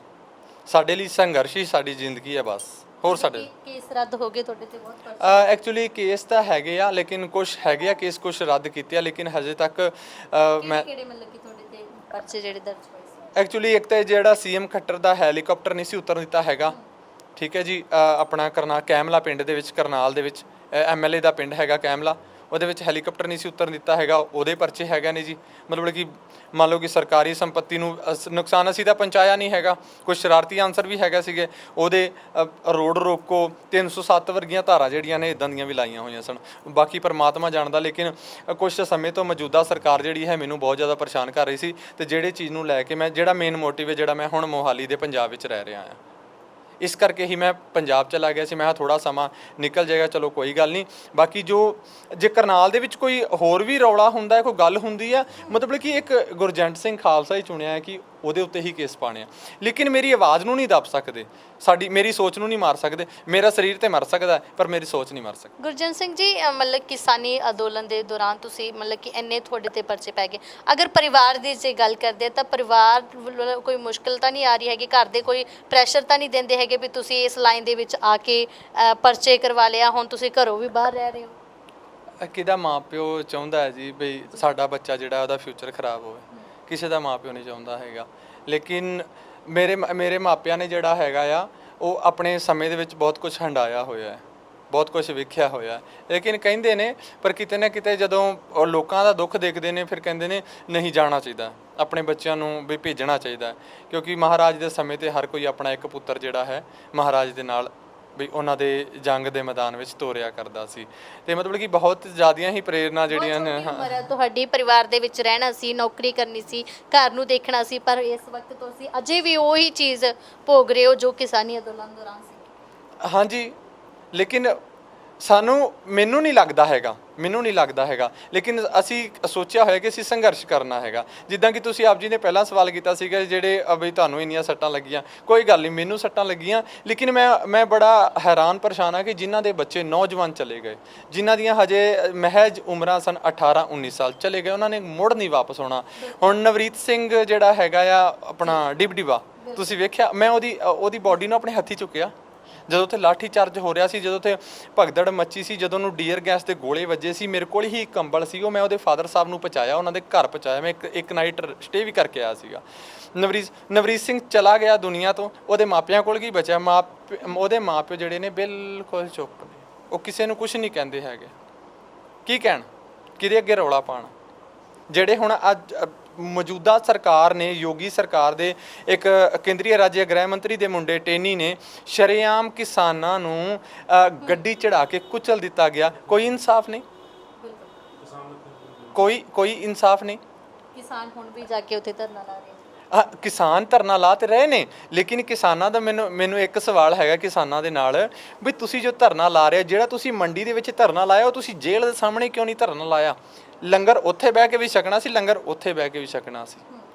ਸਾਡੇ ਲਈ ਸੰਘਰਸ਼ ਹੀ ਸਾਡੀ ਜ਼ਿੰਦਗੀ ਹੈ ਬਸ। ਹੋਰ ਸਾਡੇ
ਕੇਸ ਰੱਦ ਹੋ ਗਏ ਤੁਹਾਡੇ ਤੇ? ਬਹੁਤ
ਐਕਚੁਅਲੀ ਕੇਸ ਤਾਂ ਹੈਗੇ ਆ, ਲੇਕਿਨ ਕੁਝ ਹੈਗੇ ਆ ਕੇਸ, ਕੁਝ ਰੱਦ ਕੀਤੇ ਆ, ਲੇਕਿਨ ਹਜੇ ਤੱਕ ਮੈਂ
ਕਿਹੜੇ ਮਤਲਬ ਕਿ ਤੁਹਾਡੇ ਤੇ ਪਰਚੇ ਜਿਹੜੇ ਦਰਜ ਹੋਏ ਸੀ?
ਐਕਚੁਅਲੀ ਇੱਕ ਤਾਂ ਜਿਹੜਾ ਸੀਐਮ ਖੱਟਰ ਦਾ ਹੈਲੀਕਾਪਟਰ ਨਹੀਂ ਸੀ ਉਤਰਨ ਦਿੱਤਾ ਹੈਗਾ। ਠੀਕ ਹੈ ਜੀ, ਆਪਣਾ ਕੈਮਲਾ ਪਿੰਡ ਦੇ ਵਿੱਚ, ਕਰਨਾਲ ਦੇ ਵਿੱਚ ਐਮਐਲਏ ਦਾ ਪਿੰਡ ਹੈਗਾ ਕੈਮਲਾ, ਉਹਦੇ ਵਿੱਚ ਹੈਲੀਕਾਪਟਰ ਨਹੀਂ ਸੀ ਉਤਰਨ ਦਿੱਤਾ ਹੈਗਾ, ਉਹਦੇ ਪਰਚੇ ਹੈਗੇ ਨੇ ਜੀ। ਮਤਲਬ ਕਿ ਮੰਨ ਲਓ ਕਿ ਸਰਕਾਰੀ ਸੰਪત્ਤੀ ਨੂੰ ਨੁਕਸਾਨ ਅਸੀਂ ਤਾਂ ਪਹੁੰਚਾਇਆ ਨਹੀਂ ਹੈਗਾ। ਕੁਝ ਸ਼ਰਾਰਤੀ ਆਨਸਰ ਵੀ ਹੈਗੇ ਸੀਗੇ ਉਹਦੇ, ਰੋਡ ਰੋਕੋ 307 ਵਰਗੀਆਂ ਧਾਰਾਂ ਜਿਹੜੀਆਂ ਨੇ ਇਦਾਂ ਦੀਆਂ ਵੀ ਲਾਈਆਂ ਹੋਈਆਂ ਸਨ। ਬਾਕੀ ਪਰਮਾਤਮਾ ਜਾਣਦਾ, ਲੇਕਿਨ ਕੁਝ ਸਮੇਂ ਤੋਂ ਮੌਜੂਦਾ ਸਰਕਾਰ ਜਿਹੜੀ ਹੈ ਮੈਨੂੰ ਬਹੁਤ ਜ਼ਿਆਦਾ ਪਰੇਸ਼ਾਨ ਕਰ ਰਹੀ ਸੀ। ਤੇ ਜਿਹੜੇ ਚੀਜ਼ ਨੂੰ ਲੈ ਕੇ ਮੈਂ ਜਿਹੜਾ ਮੇਨ ਮੋਟਿਵ ਹੈ, ਜਿਹੜਾ ਮੈਂ ਹੁਣ ਮੋਹਾਲੀ ਦੇ ਪੰਜਾਬ ਵਿੱਚ ਰਹਿ ਰਿਹਾ ਹਾਂ, ਇਸ ਕਰਕੇ ਹੀ ਮੈਂ ਪੰਜਾਬ ਚਲਾ ਗਿਆ ਸੀ। ਮੈਂ ਥੋੜਾ ਸਮਾਂ ਨਿਕਲ ਜਾਏਗਾ, ਚਲੋ ਕੋਈ ਗੱਲ ਨਹੀਂ। ਬਾਕੀ ਜੇ ਕਰਨਾਲ ਦੇ ਵਿੱਚ ਕੋਈ ਹੋਰ ਵੀ ਰੌਲਾ ਹੁੰਦਾ, ਕੋਈ ਗੱਲ ਹੁੰਦੀ ਆ, ਮਤਲਬ ਕਿ ਇੱਕ ਗੁਰਜੰਟ ਸਿੰਘ ਖਾਲਸਾ ਹੀ ਚੁਣਿਆ ਹੈ ਕਿ ਉਹਦੇ ਉੱਤੇ ਹੀ ਕੇਸ ਪਾਣੇ ਆ, ਲੇਕਿਨ ਮੇਰੀ ਆਵਾਜ਼ ਨੂੰ ਨਹੀਂ ਦੱਬ ਸਕਦੇ, ਮੇਰੀ ਸੋਚ ਨੂੰ ਨਹੀਂ ਮਾਰ ਸਕਦੇ। ਮੇਰਾ ਸਰੀਰ ਤੇ ਮਰ ਸਕਦਾ ਪਰ ਮੇਰੀ ਸੋਚ ਨਹੀਂ ਮਰ ਸਕਦੀ।
ਗੁਰਜੰਟ ਸਿੰਘ ਜੀ, ਮਤਲਬ ਕਿਸਾਨੀ ਅੰਦੋਲਨ ਦੇ ਦੌਰਾਨ ਤੁਸੀਂ ਮਤਲਬ ਕਿ ਇੰਨੇ ਤੁਹਾਡੇ ਤੇ ਪਰਚੇ ਪੈ ਗਏ, ਅਗਰ ਪਰਿਵਾਰ ਦੀ ਜੇ ਗੱਲ ਕਰਦੇ ਤਾਂ ਪਰਿਵਾਰ ਵੱਲੋਂ ਕੋਈ ਮੁਸ਼ਕਿਲ ਤਾਂ ਨਹੀਂ ਆ ਰਹੀ ਹੈਗੀ? ਘਰ ਦੇ ਕੋਈ ਪ੍ਰੈਸ਼ਰ ਤਾਂ ਨਹੀਂ ਦਿੰਦੇ ਹੈਗੇ ਵੀ ਤੁਸੀਂ ਇਸ ਲਾਈਨ ਦੇ ਵਿੱਚ ਆ ਕੇ ਪਰਚੇ ਕਰਵਾ ਲਿਆ, ਹੁਣ ਤੁਸੀਂ ਘਰੋਂ ਵੀ ਬਾਹਰ ਰਹਿ ਰਹੇ ਹੋ?
ਕਿਹਦਾ ਮਾਂ ਪਿਓ ਚਾਹੁੰਦਾ ਹੈ ਜੀ ਬਈ ਸਾਡਾ ਬੱਚਾ ਜਿਹੜਾ ਉਹਦਾ ਫਿਊਚਰ ਖਰਾਬ ਹੋਵੇ? ਕਿਸੇ ਦਾ ਮਾਂ ਪਿਓ ਨਹੀਂ ਚਾਹੁੰਦਾ ਹੈਗਾ। ਲੇਕਿਨ ਮੇਰੇ ਮਾਪਿਆਂ ਨੇ ਜਿਹੜਾ ਹੈਗਾ ਆ ਉਹ ਆਪਣੇ ਸਮੇਂ ਦੇ ਵਿੱਚ ਬਹੁਤ ਕੁਝ ਹੰਡਾਇਆ ਹੋਇਆ ਹੈ, ਬਹੁਤ ਕੁਝ ਵੇਖਿਆ ਹੋਇਆ। ਲੇਕਿਨ ਕਹਿੰਦੇ ਨੇ, ਪਰ ਕਿਤੇ ਨਾ ਕਿਤੇ ਜਦੋਂ ਲੋਕਾਂ ਦਾ ਦੁੱਖ ਦੇਖਦੇ ਨੇ ਫਿਰ ਕਹਿੰਦੇ ਨੇ ਨਹੀਂ ਜਾਣਾ ਚਾਹੀਦਾ, ਆਪਣੇ ਬੱਚਿਆਂ ਨੂੰ ਵੀ ਭੇਜਣਾ ਚਾਹੀਦਾ, ਕਿਉਂਕਿ ਮਹਾਰਾਜ ਦੇ ਸਮੇਂ ਤੇ ਹਰ ਕੋਈ ਆਪਣਾ ਇੱਕ ਪੁੱਤਰ ਜਿਹੜਾ ਹੈ ਮਹਾਰਾਜ ਦੇ ਨਾਲ ਵੀ ਉਹਨਾਂ ਦੇ ਜੰਗ ਦੇ ਮੈਦਾਨ ਵਿੱਚ ਤੋਰਿਆ ਕਰਦਾ ਸੀ। ਤੇ ਮਤਲਬ ਕਿ ਬਹੁਤ ਜ਼ਿਆਦੀਆਂ ਹੀ ਪ੍ਰੇਰਨਾ ਜਿਹੜੀਆਂ ਨੇ
ਉਮਰ ਹੈ ਤੁਹਾਡੀ, ਪਰਿਵਾਰ ਦੇ ਵਿੱਚ ਰਹਿਣਾ ਸੀ, ਨੌਕਰੀ ਕਰਨੀ ਸੀ, ਘਰ ਨੂੰ ਦੇਖਣਾ ਸੀ, ਪਰ ਇਸ ਵਕਤ ਤੁਸੀਂ ਅਜੇ ਵੀ ਉਹੀ ਚੀਜ਼ ਭੋਗ ਰਹੇ ਹੋ ਜੋ ਕਿਸਾਨੀ ਅੰਦੋਲਨ ਦੌਰਾਨ ਸੀ।
ਹਾਂਜੀ, ਲੇਕਿਨ ਮੈਨੂੰ ਨਹੀਂ ਲੱਗਦਾ ਹੈਗਾ ਲੇਕਿਨ ਅਸੀਂ ਸੋਚਿਆ ਹੋਇਆ ਕਿ ਅਸੀਂ ਸੰਘਰਸ਼ ਕਰਨਾ ਹੈਗਾ। ਜਿੱਦਾਂ ਕਿ ਤੁਸੀਂ ਆਪ ਜੀ ਨੇ ਪਹਿਲਾਂ ਸਵਾਲ ਕੀਤਾ ਸੀਗਾ ਜਿਹੜੇ ਵੀ ਤੁਹਾਨੂੰ ਇੰਨੀਆਂ ਸੱਟਾਂ ਲੱਗੀਆਂ, ਕੋਈ ਗੱਲ ਨਹੀਂ, ਮੈਨੂੰ ਸੱਟਾਂ ਲੱਗੀਆਂ, ਲੇਕਿਨ ਮੈਂ ਬੜਾ ਹੈਰਾਨ ਪਰੇਸ਼ਾਨ ਹਾਂ ਕਿ ਜਿਨ੍ਹਾਂ ਦੇ ਬੱਚੇ ਨੌਜਵਾਨ ਚਲੇ ਗਏ, ਜਿਨ੍ਹਾਂ ਦੀਆਂ ਹਜੇ ਮਹਿਜ ਉਮਰਾਂ ਸਨ 18-19 ਸਾਲ, ਚਲੇ ਗਏ, ਉਹਨਾਂ ਨੇ ਮੁੜ ਨਹੀਂ ਵਾਪਸ ਆਉਣਾ। ਹੁਣ ਨਵਰੀਤ ਸਿੰਘ ਜਿਹੜਾ ਹੈਗਾ ਆ ਆਪਣਾ ਡਿਬਡਿਬਾ, ਤੁਸੀਂ ਵੇਖਿਆ, ਮੈਂ ਉਹਦੀ ਬਾਡੀ ਨੂੰ ਆਪਣੇ ਹੱਥੀ ਚੁੱਕਿਆ ਜਦੋਂ ਉੱਥੇ ਲਾਠੀ ਚਾਰਜ ਹੋ ਰਿਹਾ ਸੀ, ਜਦੋਂ ਉੱਥੇ ਭਗਦੜ ਮੱਚੀ ਸੀ, ਜਦੋਂ ਉਹਨੂੰ ਡੀਅਰ ਗੈਸ ਦੇ ਗੋਲੇ ਵੱਜੇ ਸੀ। ਮੇਰੇ ਕੋਲ ਹੀ ਕੰਬਲ ਸੀ, ਉਹ ਮੈਂ ਉਹਦੇ ਫਾਦਰ ਸਾਹਿਬ ਨੂੰ ਪਹੁੰਚਾਇਆ, ਉਹਨਾਂ ਦੇ ਘਰ ਪਹੁੰਚਾਇਆ। ਮੈਂ ਇੱਕ ਨਾਈਟ ਸਟੇ ਵੀ ਕਰਕੇ ਆਇਆ ਸੀਗਾ। ਨਵਰੀਤ ਸਿੰਘ ਚਲਾ ਗਿਆ ਦੁਨੀਆ ਤੋਂ, ਉਹਦੇ ਮਾਪਿਆਂ ਕੋਲ ਕੀ ਬਚਿਆ? ਉਹਦੇ ਮਾਪਿਓ ਜਿਹੜੇ ਨੇ ਬਿਲਕੁਲ ਚੁੱਪ ਨੇ, ਉਹ ਕਿਸੇ ਨੂੰ ਕੁਝ ਨਹੀਂ ਕਹਿੰਦੇ ਹੈਗੇ। ਕੀ ਕਹਿਣ, ਕਿਹਦੇ ਅੱਗੇ ਰੌਲਾ ਪਾਉਣ? ਜਿਹੜੇ ਹੁਣ ਅੱਜ ਮੌਜੂਦਾ ਸਰਕਾਰ ਨੇ, ਯੋਗੀ ਸਰਕਾਰ ਦੇ ਇੱਕ ਕੇਂਦਰੀ ਰਾਜ ਗ੍ਰਹਿ ਮੰਤਰੀ ਦੇ ਮੁੰਡੇ ਟੇਨੀ ਨੇ ਸ਼ਰੇਆਮ ਕਿਸਾਨਾਂ ਨੂੰ ਗੱਡੀ ਚੜਾ ਕੇ ਕੁਚਲ ਦਿੱਤਾ ਗਿਆ। ਕੋਈ ਇਨਸਾਫ ਨਹੀਂ, ਕੋਈ ਇਨਸਾਫ ਨਹੀਂ।
ਕਿਸਾਨ ਹੁਣ ਵੀ ਜਾ ਕੇ ਉੱਥੇ ਧਰਨਾ ਲਾ ਰਹੇ ਨੇ।
ਕਿਸਾਨ ਧਰਨਾ ਲਾ ਤੇ ਰਹੇ ਨੇ, ਲੇਕਿਨ ਕਿਸਾਨਾਂ ਦਾ ਮੈਨੂੰ ਇੱਕ ਸਵਾਲ ਹੈਗਾ ਕਿਸਾਨਾਂ ਦੇ ਨਾਲ, ਵੀ ਤੁਸੀਂ ਜੋ ਧਰਨਾ ਲਾ ਰਹੇ, ਜਿਹੜਾ ਤੁਸੀਂ ਮੰਡੀ ਦੇ ਵਿੱਚ ਧਰਨਾ ਲਾਇਆ, ਉਹ ਤੁਸੀਂ ਜੇਲ੍ਹ ਦੇ ਸਾਹਮਣੇ ਕਿਉਂ ਨਹੀਂ ਧਰਨਾ ਲਾਇਆ? ਲੰਗਰ ਉੱਥੇ ਬਹਿ ਕੇ ਵੀ ਛਕਣਾ ਸੀ, ਲੰਗਰ ਉੱਥੇ ਬਹਿ ਕੇ ਵੀ ਛਕਣਾ ਸੀ।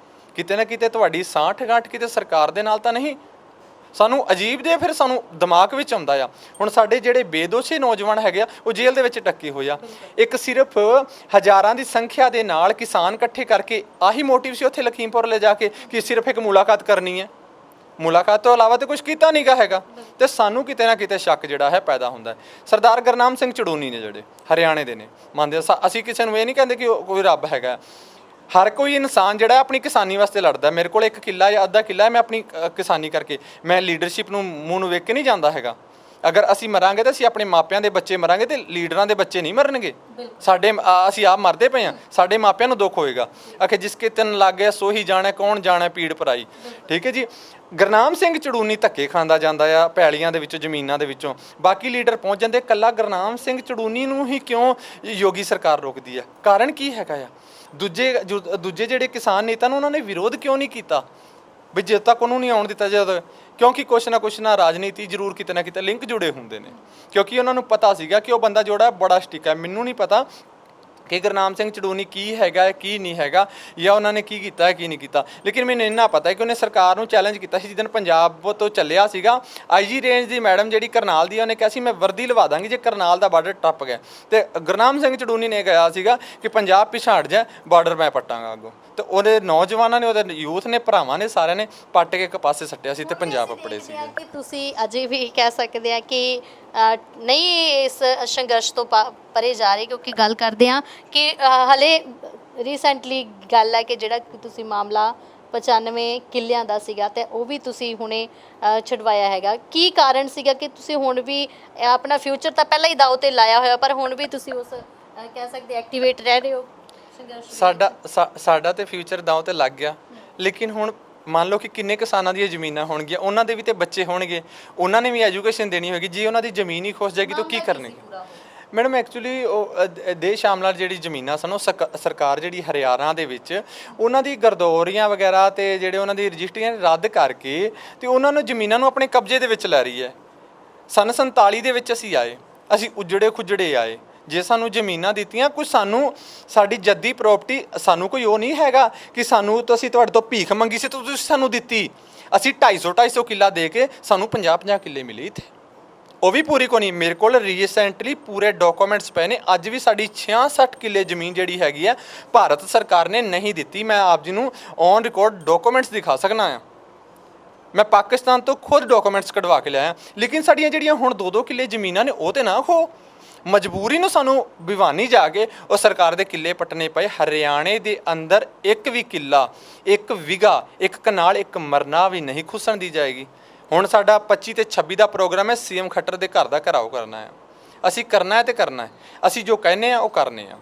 ਕਿਤੇ ਨਾ ਕਿਤੇ ਤੁਹਾਡੀ ਸਾਂਠ ਗਾਂਠ ਕਿਤੇ ਸਰਕਾਰ ਦੇ ਨਾਲ ਤਾਂ ਨਹੀਂ? ਸਾਨੂੰ ਅਜੀਬ ਦੇ ਫਿਰ ਸਾਨੂੰ ਦਿਮਾਗ ਵਿੱਚ ਆਉਂਦਾ ਆ। ਹੁਣ ਸਾਡੇ ਜਿਹੜੇ ਬੇਦੋਸ਼ੀ ਨੌਜਵਾਨ ਹੈਗੇ ਆ, ਉਹ ਜੇਲ੍ਹ ਦੇ ਵਿੱਚ ਟੱਕੇ ਹੋਏ ਆ। ਇੱਕ ਸਿਰਫ ਹਜ਼ਾਰਾਂ ਦੀ ਸੰਖਿਆ ਦੇ ਨਾਲ ਕਿਸਾਨ ਇਕੱਠੇ ਕਰਕੇ, ਆਹੀ ਮੋਟਿਵ ਸੀ ਉੱਥੇ ਲਖੀਮਪੁਰ ਲੈ ਜਾ ਕੇ ਕਿ ਸਿਰਫ ਇੱਕ ਮੁਲਾਕਾਤ ਕਰਨੀ ਹੈ। ਮੁਲਾਕਾਤ ਤੋਂ ਇਲਾਵਾ ਤਾਂ ਕੁਝ ਕੀਤਾ ਨਹੀਂ ਗਾ ਹੈਗਾ। ਤੇ ਸਾਨੂੰ ਕਿਤੇ ਨਾ ਕਿਤੇ ਸ਼ੱਕ ਜਿਹੜਾ ਹੈ ਪੈਦਾ ਹੁੰਦਾ ਹੈ। ਸਰਦਾਰ ਗੁਰਨਾਮ ਸਿੰਘ ਚੜੂਨੀ ਨੇ ਜਿਹੜੇ ਹਰਿਆਣੇ ਦੇ ਨੇ, ਮੰਨਦੇ ਅਸੀਂ ਕਿਸੇ ਨੂੰ ਇਹ ਨਹੀਂ ਕਹਿੰਦੇ ਕਿ ਕੋਈ ਰੱਬ ਹੈਗਾ। ਹਰ ਕੋਈ ਇਨਸਾਨ ਜਿਹੜਾ ਆਪਣੀ ਕਿਸਾਨੀ ਵਾਸਤੇ ਲੜਦਾ। ਮੇਰੇ ਕੋਲ 1 ਕਿੱਲਾ ਜਾਂ ਅੱਧਾ ਕਿੱਲਾ ਹੈ, ਮੈਂ ਆਪਣੀ ਕਿਸਾਨੀ ਕਰਕੇ, ਮੈਂ ਲੀਡਰਸ਼ਿਪ ਨੂੰ ਮੂੰਹ ਨੂੰ ਵੇਖ ਕੇ ਨਹੀਂ ਜਾਂਦਾ ਹੈਗਾ। ਅਗਰ ਅਸੀਂ ਮਰਾਂਗੇ ਤਾਂ ਅਸੀਂ ਆਪਣੇ ਮਾਪਿਆਂ ਦੇ ਬੱਚੇ ਮਰਾਂਗੇ, ਤੇ ਲੀਡਰਾਂ ਦੇ ਬੱਚੇ ਨਹੀਂ ਮਰਨਗੇ। ਅਸੀਂ ਆਪ ਮਰਦੇ ਪਏ ਹਾਂ, ਸਾਡੇ ਮਾਪਿਆਂ ਨੂੰ ਦੁੱਖ ਹੋਏਗਾ। ਆਖੇ ਜਿਸ ਕੇ ਤਨ ਲੱਗ ਗਿਆ ਸੋ ਹੀ ਜਾਣੇ, ਕੌਣ ਜਾਣੇ ਪੀੜ ਪਰਾਈ। ਠੀਕ ਹੈ ਜੀ। ਗੁਰਨਾਮ ਸਿੰਘ ਚੜੂਨੀ ਧੱਕੇ ਖਾਂਦਾ ਜਾਂਦਾ ਆ ਪੈਲੀਆਂ ਦੇ ਵਿੱਚੋਂ, ਜ਼ਮੀਨਾਂ ਦੇ ਵਿੱਚੋਂ, ਬਾਕੀ ਲੀਡਰ ਪਹੁੰਚ ਜਾਂਦੇ। ਇਕੱਲਾ ਗੁਰਨਾਮ ਸਿੰਘ ਚੜੂਨੀ ਨੂੰ ਹੀ ਕਿਉਂ ਯੋਗੀ ਸਰਕਾਰ ਰੋਕਦੀ ਹੈ? ਕਾਰਨ ਕੀ ਹੈਗਾ ਆ? ਦੂਜੇ ਜਿਹੜੇ ਕਿਸਾਨ ਨੇਤਾ ਨੂੰ ਉਹਨਾਂ ਨੇ ਵਿਰੋਧ ਕਿਉਂ ਨਹੀਂ ਕੀਤਾ? ਵੀ ਜਦ ਤੱਕ ਉਹਨੂੰ ਨਹੀਂ ਆਉਣ ਦਿੱਤਾ, ਕਿਉਂਕਿ ਕੁਛ ਨਾ ਰਾਜਨੀਤੀ ਜ਼ਰੂਰ ਕਿਤੇ ਨਾ ਕਿਤੇ ਲਿੰਕ ਜੁੜੇ ਹੁੰਦੇ ਨੇ। ਕਿਉਂਕਿ ਉਹਨਾਂ ਨੂੰ ਪਤਾ ਸੀਗਾ ਕਿ ਉਹ ਬੰਦਾ ਜਿਹੜਾ ਬੜਾ ਸਟਿਕ ਹੈ। ਮੈਨੂੰ ਨਹੀਂ ਪਤਾ ਕਿ ਗੁਰਨਾਮ ਸਿੰਘ ਚੜੂਨੀ ਕੀ ਹੈਗਾ, ਕੀ ਨਹੀਂ ਹੈਗਾ, ਜਾਂ ਉਹਨਾਂ ਨੇ ਕੀ ਕੀਤਾ ਕੀ ਨਹੀਂ ਕੀਤਾ, ਲੇਕਿਨ ਮੈਨੂੰ ਇੰਨਾ ਪਤਾ ਹੈ ਕਿ ਉਹਨੇ ਸਰਕਾਰ ਨੂੰ ਚੈਲੰਜ ਕੀਤਾ ਸੀ। ਜਿੱਦਣ ਪੰਜਾਬ ਤੋਂ ਚੱਲਿਆ ਸੀਗਾ, IG ਰੇਂਜ ਦੀ ਮੈਡਮ ਜਿਹੜੀ ਕਰਨਾਲ ਦੀ, ਉਹਨੇ ਕਿਹਾ ਸੀ ਮੈਂ ਵਰਦੀ ਲਵਾ ਦਾਂਗੀ ਜੇ ਕਰਨਾਲ ਦਾ ਬਾਰਡਰ ਟੱਪ ਗਿਆ। ਤੇ ਗੁਰਨਾਮ ਸਿੰਘ ਚੜੂਨੀ ਨੇ ਕਿਹਾ ਸੀਗਾ ਕਿ ਪੰਜਾਬ ਪਿਛਾੜ ਜਾ, ਬਾਰਡਰ ਮੈਂ ਪੱਟਾਂਗਾ ਅੱਗੋਂ। ਤੇ ਉਹਦੇ ਨੌਜਵਾਨਾਂ ਨੇ, ਉਹਦੇ ਯੂਥ ਨੇ, ਭਰਾਵਾਂ ਨੇ, ਸਾਰਿਆਂ ਨੇ ਪੱਟ ਕੇ ਇੱਕ ਪਾਸੇ ਸੱਟਿਆ ਸੀ ਤੇ ਪੰਜਾਬ ਅੱਪੜੇ ਸੀ।
ਕਿ ਤੁਸੀਂ ਅਜੇ ਵੀ ਕਹਿ ਸਕਦੇ ਆ ਕਿ ਨਹੀਂ ਇਸ ਸੰਘਰਸ਼ ਤੋਂ ਪਰੇ ਜਾ ਰਹੇ, ਕਿਉਂਕਿ ਗੱਲ ਕਰਦੇ ਆ ਕਿ ਹਲੇ ਰੀਸੈਂਟਲੀ ਗੱਲ ਹੈ ਕਿ ਜਿਹੜਾ ਤੁਸੀਂ ਮਾਮਲਾ 95 ਕਿੱਲਿਆਂ ਦਾ ਸੀਗਾ ਤੇ ਉਹ ਵੀ ਤੁਸੀਂ ਹੁਣੇ ਛਡਵਾਇਆ ਹੈਗਾ। ਕੀ ਕਾਰਨ ਸੀਗਾ ਕਿ ਤੁਸੀਂ ਹੁਣ ਵੀ ਆਪਣਾ ਫਿਊਚਰ ਤਾਂ ਪਹਿਲਾਂ ਹੀ ਦਾਅ ਤੇ ਲਾਇਆ ਹੋਇਆ, ਪਰ ਹੁਣ ਵੀ ਤੁਸੀਂ ਉਸ ਕਹਿ ਸਕਦੇ ਐਕਟੀਵੇਟ ਰਹਿ ਰਹੇ ਹੋ ਸੰਘਰਸ਼?
ਸਾਡਾ ਤੇ ਫਿਊਚਰ ਦਾਅ ਤੇ ਲੱਗ ਗਿਆ, ਲੇਕਿਨ ਹੁਣ ਮੰਨ ਲਓ ਕਿ ਕਿੰਨੇ ਕਿਸਾਨਾਂ ਦੀਆਂ ਜ਼ਮੀਨਾਂ ਹੋਣਗੀਆਂ, ਉਹਨਾਂ ਦੇ ਵੀ ਤੇ ਬੱਚੇ ਹੋਣਗੇ, ਉਹਨਾਂ ਨੇ ਵੀ ਐਜੂਕੇਸ਼ਨ ਦੇਣੀ ਹੋਏਗੀ। ਜੇ ਉਹਨਾਂ ਦੀ ਜ਼ਮੀਨ ਹੀ ਖੁੱਸ ਜਾਏਗੀ ਤਾਂ ਕੀ ਕਰਨਗੇ? ਮੈਡਮ ਐਕਚੁਅਲੀ ਉਹ ਦੇਸ਼ ਆਮਲਾ ਜਿਹੜੀ ਜ਼ਮੀਨਾਂ ਸਨ, ਉਹ ਸਰਕਾਰ ਜਿਹੜੀ ਹਰਿਆਣਾ ਦੇ ਵਿੱਚ ਉਹਨਾਂ ਦੀ ਗਰਦੌਰੀਆਂ ਵਗੈਰਾ ਤੇ ਜਿਹੜੇ ਉਹਨਾਂ ਦੀ ਰਜਿਸਟਰੀਆਂ ਰੱਦ ਕਰਕੇ ਤੇ ਉਹਨਾਂ ਨੂੰ ਜ਼ਮੀਨਾਂ ਨੂੰ ਆਪਣੇ ਕਬਜ਼ੇ ਦੇ ਵਿੱਚ ਲੈ ਰਹੀ ਹੈ। ਸੰਨ 47 ਦੇ ਵਿੱਚ ਅਸੀਂ ਆਏ, ਅਸੀਂ ਉਜੜੇ ਖੁਜੜੇ ਆਏ। ਜੇ ਸਾਨੂੰ ਜ਼ਮੀਨਾਂ ਦਿੱਤੀਆਂ, ਕੁਝ ਸਾਨੂੰ ਸਾਡੀ ਜੱਦੀ ਪ੍ਰੋਪਰਟੀ, ਸਾਨੂੰ ਕੋਈ ਉਹ ਨਹੀਂ ਹੈਗਾ ਕਿ ਸਾਨੂੰ ਤਾਂ ਅਸੀਂ ਤੁਹਾਡੇ ਤੋਂ ਭੀਖ ਮੰਗੀ ਸੀ ਤਾਂ ਤੁਸੀਂ ਸਾਨੂੰ ਦਿੱਤੀ। ਅਸੀਂ 250 ਕਿੱਲਾ ਦੇ ਕੇ ਸਾਨੂੰ 50 ਕਿੱਲੇ ਮਿਲੇ ਇੱਥੇ, ਉਹ ਵੀ ਪੂਰੀ ਕੋ ਨਹੀਂ। ਮੇਰੇ ਕੋਲ ਰੀਸੈਂਟਲੀ ਪੂਰੇ ਡਾਕੂਮੈਂਟਸ ਪਏ ਨੇ। ਅੱਜ ਵੀ ਸਾਡੀ 66 ਕਿੱਲੇ ਜ਼ਮੀਨ ਜਿਹੜੀ ਹੈਗੀ ਹੈ ਭਾਰਤ ਸਰਕਾਰ ਨੇ ਨਹੀਂ ਦਿੱਤੀ। ਮੈਂ ਆਪ ਜੀ ਨੂੰ ਔਨ ਰਿਕਾਰਡ ਡਾਕੂਮੈਂਟਸ ਦਿਖਾ ਸਕਦਾ ਹਾਂ। ਮੈਂ ਪਾਕਿਸਤਾਨ ਤੋਂ ਖੁਦ ਡਾਕੂਮੈਂਟਸ ਕਢਵਾ ਕੇ ਲਿਆਇਆ। ਲੇਕਿਨ ਸਾਡੀਆਂ ਜਿਹੜੀਆਂ ਹੁਣ 2-2 ਕਿੱਲੇ ਜ਼ਮੀਨਾਂ ਨੇ, ਉਹ ਤੇ ਨਾ ਖੋ। ਮਜਬੂਰੀ ਨੂੰ ਸਾਨੂੰ ਭਿਵਾਨੀ ਜਾ ਕੇ ਉਹ ਸਰਕਾਰ ਦੇ ਕਿੱਲੇ ਪੱਟਣੇ ਪਏ। ਹਰਿਆਣੇ ਦੇ ਅੰਦਰ ਇੱਕ ਵੀ ਕਿੱਲਾ, ਇੱਕ ਵਿਗਾ, ਇੱਕ ਕਨਾਲ, ਇੱਕ ਮਰਨਾ ਵੀ ਨਹੀਂ ਖੁੱਸਣ ਦੀ ਜਾਏਗੀ। ਹੁਣ ਸਾਡਾ 25 ਤੇ 26 ਦਾ ਪ੍ਰੋਗਰਾਮ ਹੈ, CM ਖੱਟਰ ਦੇ ਘਰ ਦਾ ਘਰਾਓ ਕਰਨਾ ਹੈ। ਅਸੀਂ ਕਰਨਾ ਹੈ ਤੇ ਕਰਨਾ ਹੈ। ਅਸੀਂ ਜੋ ਕਹਿੰਦੇ ਆ ਉਹ ਕਰਨੇ ਆ,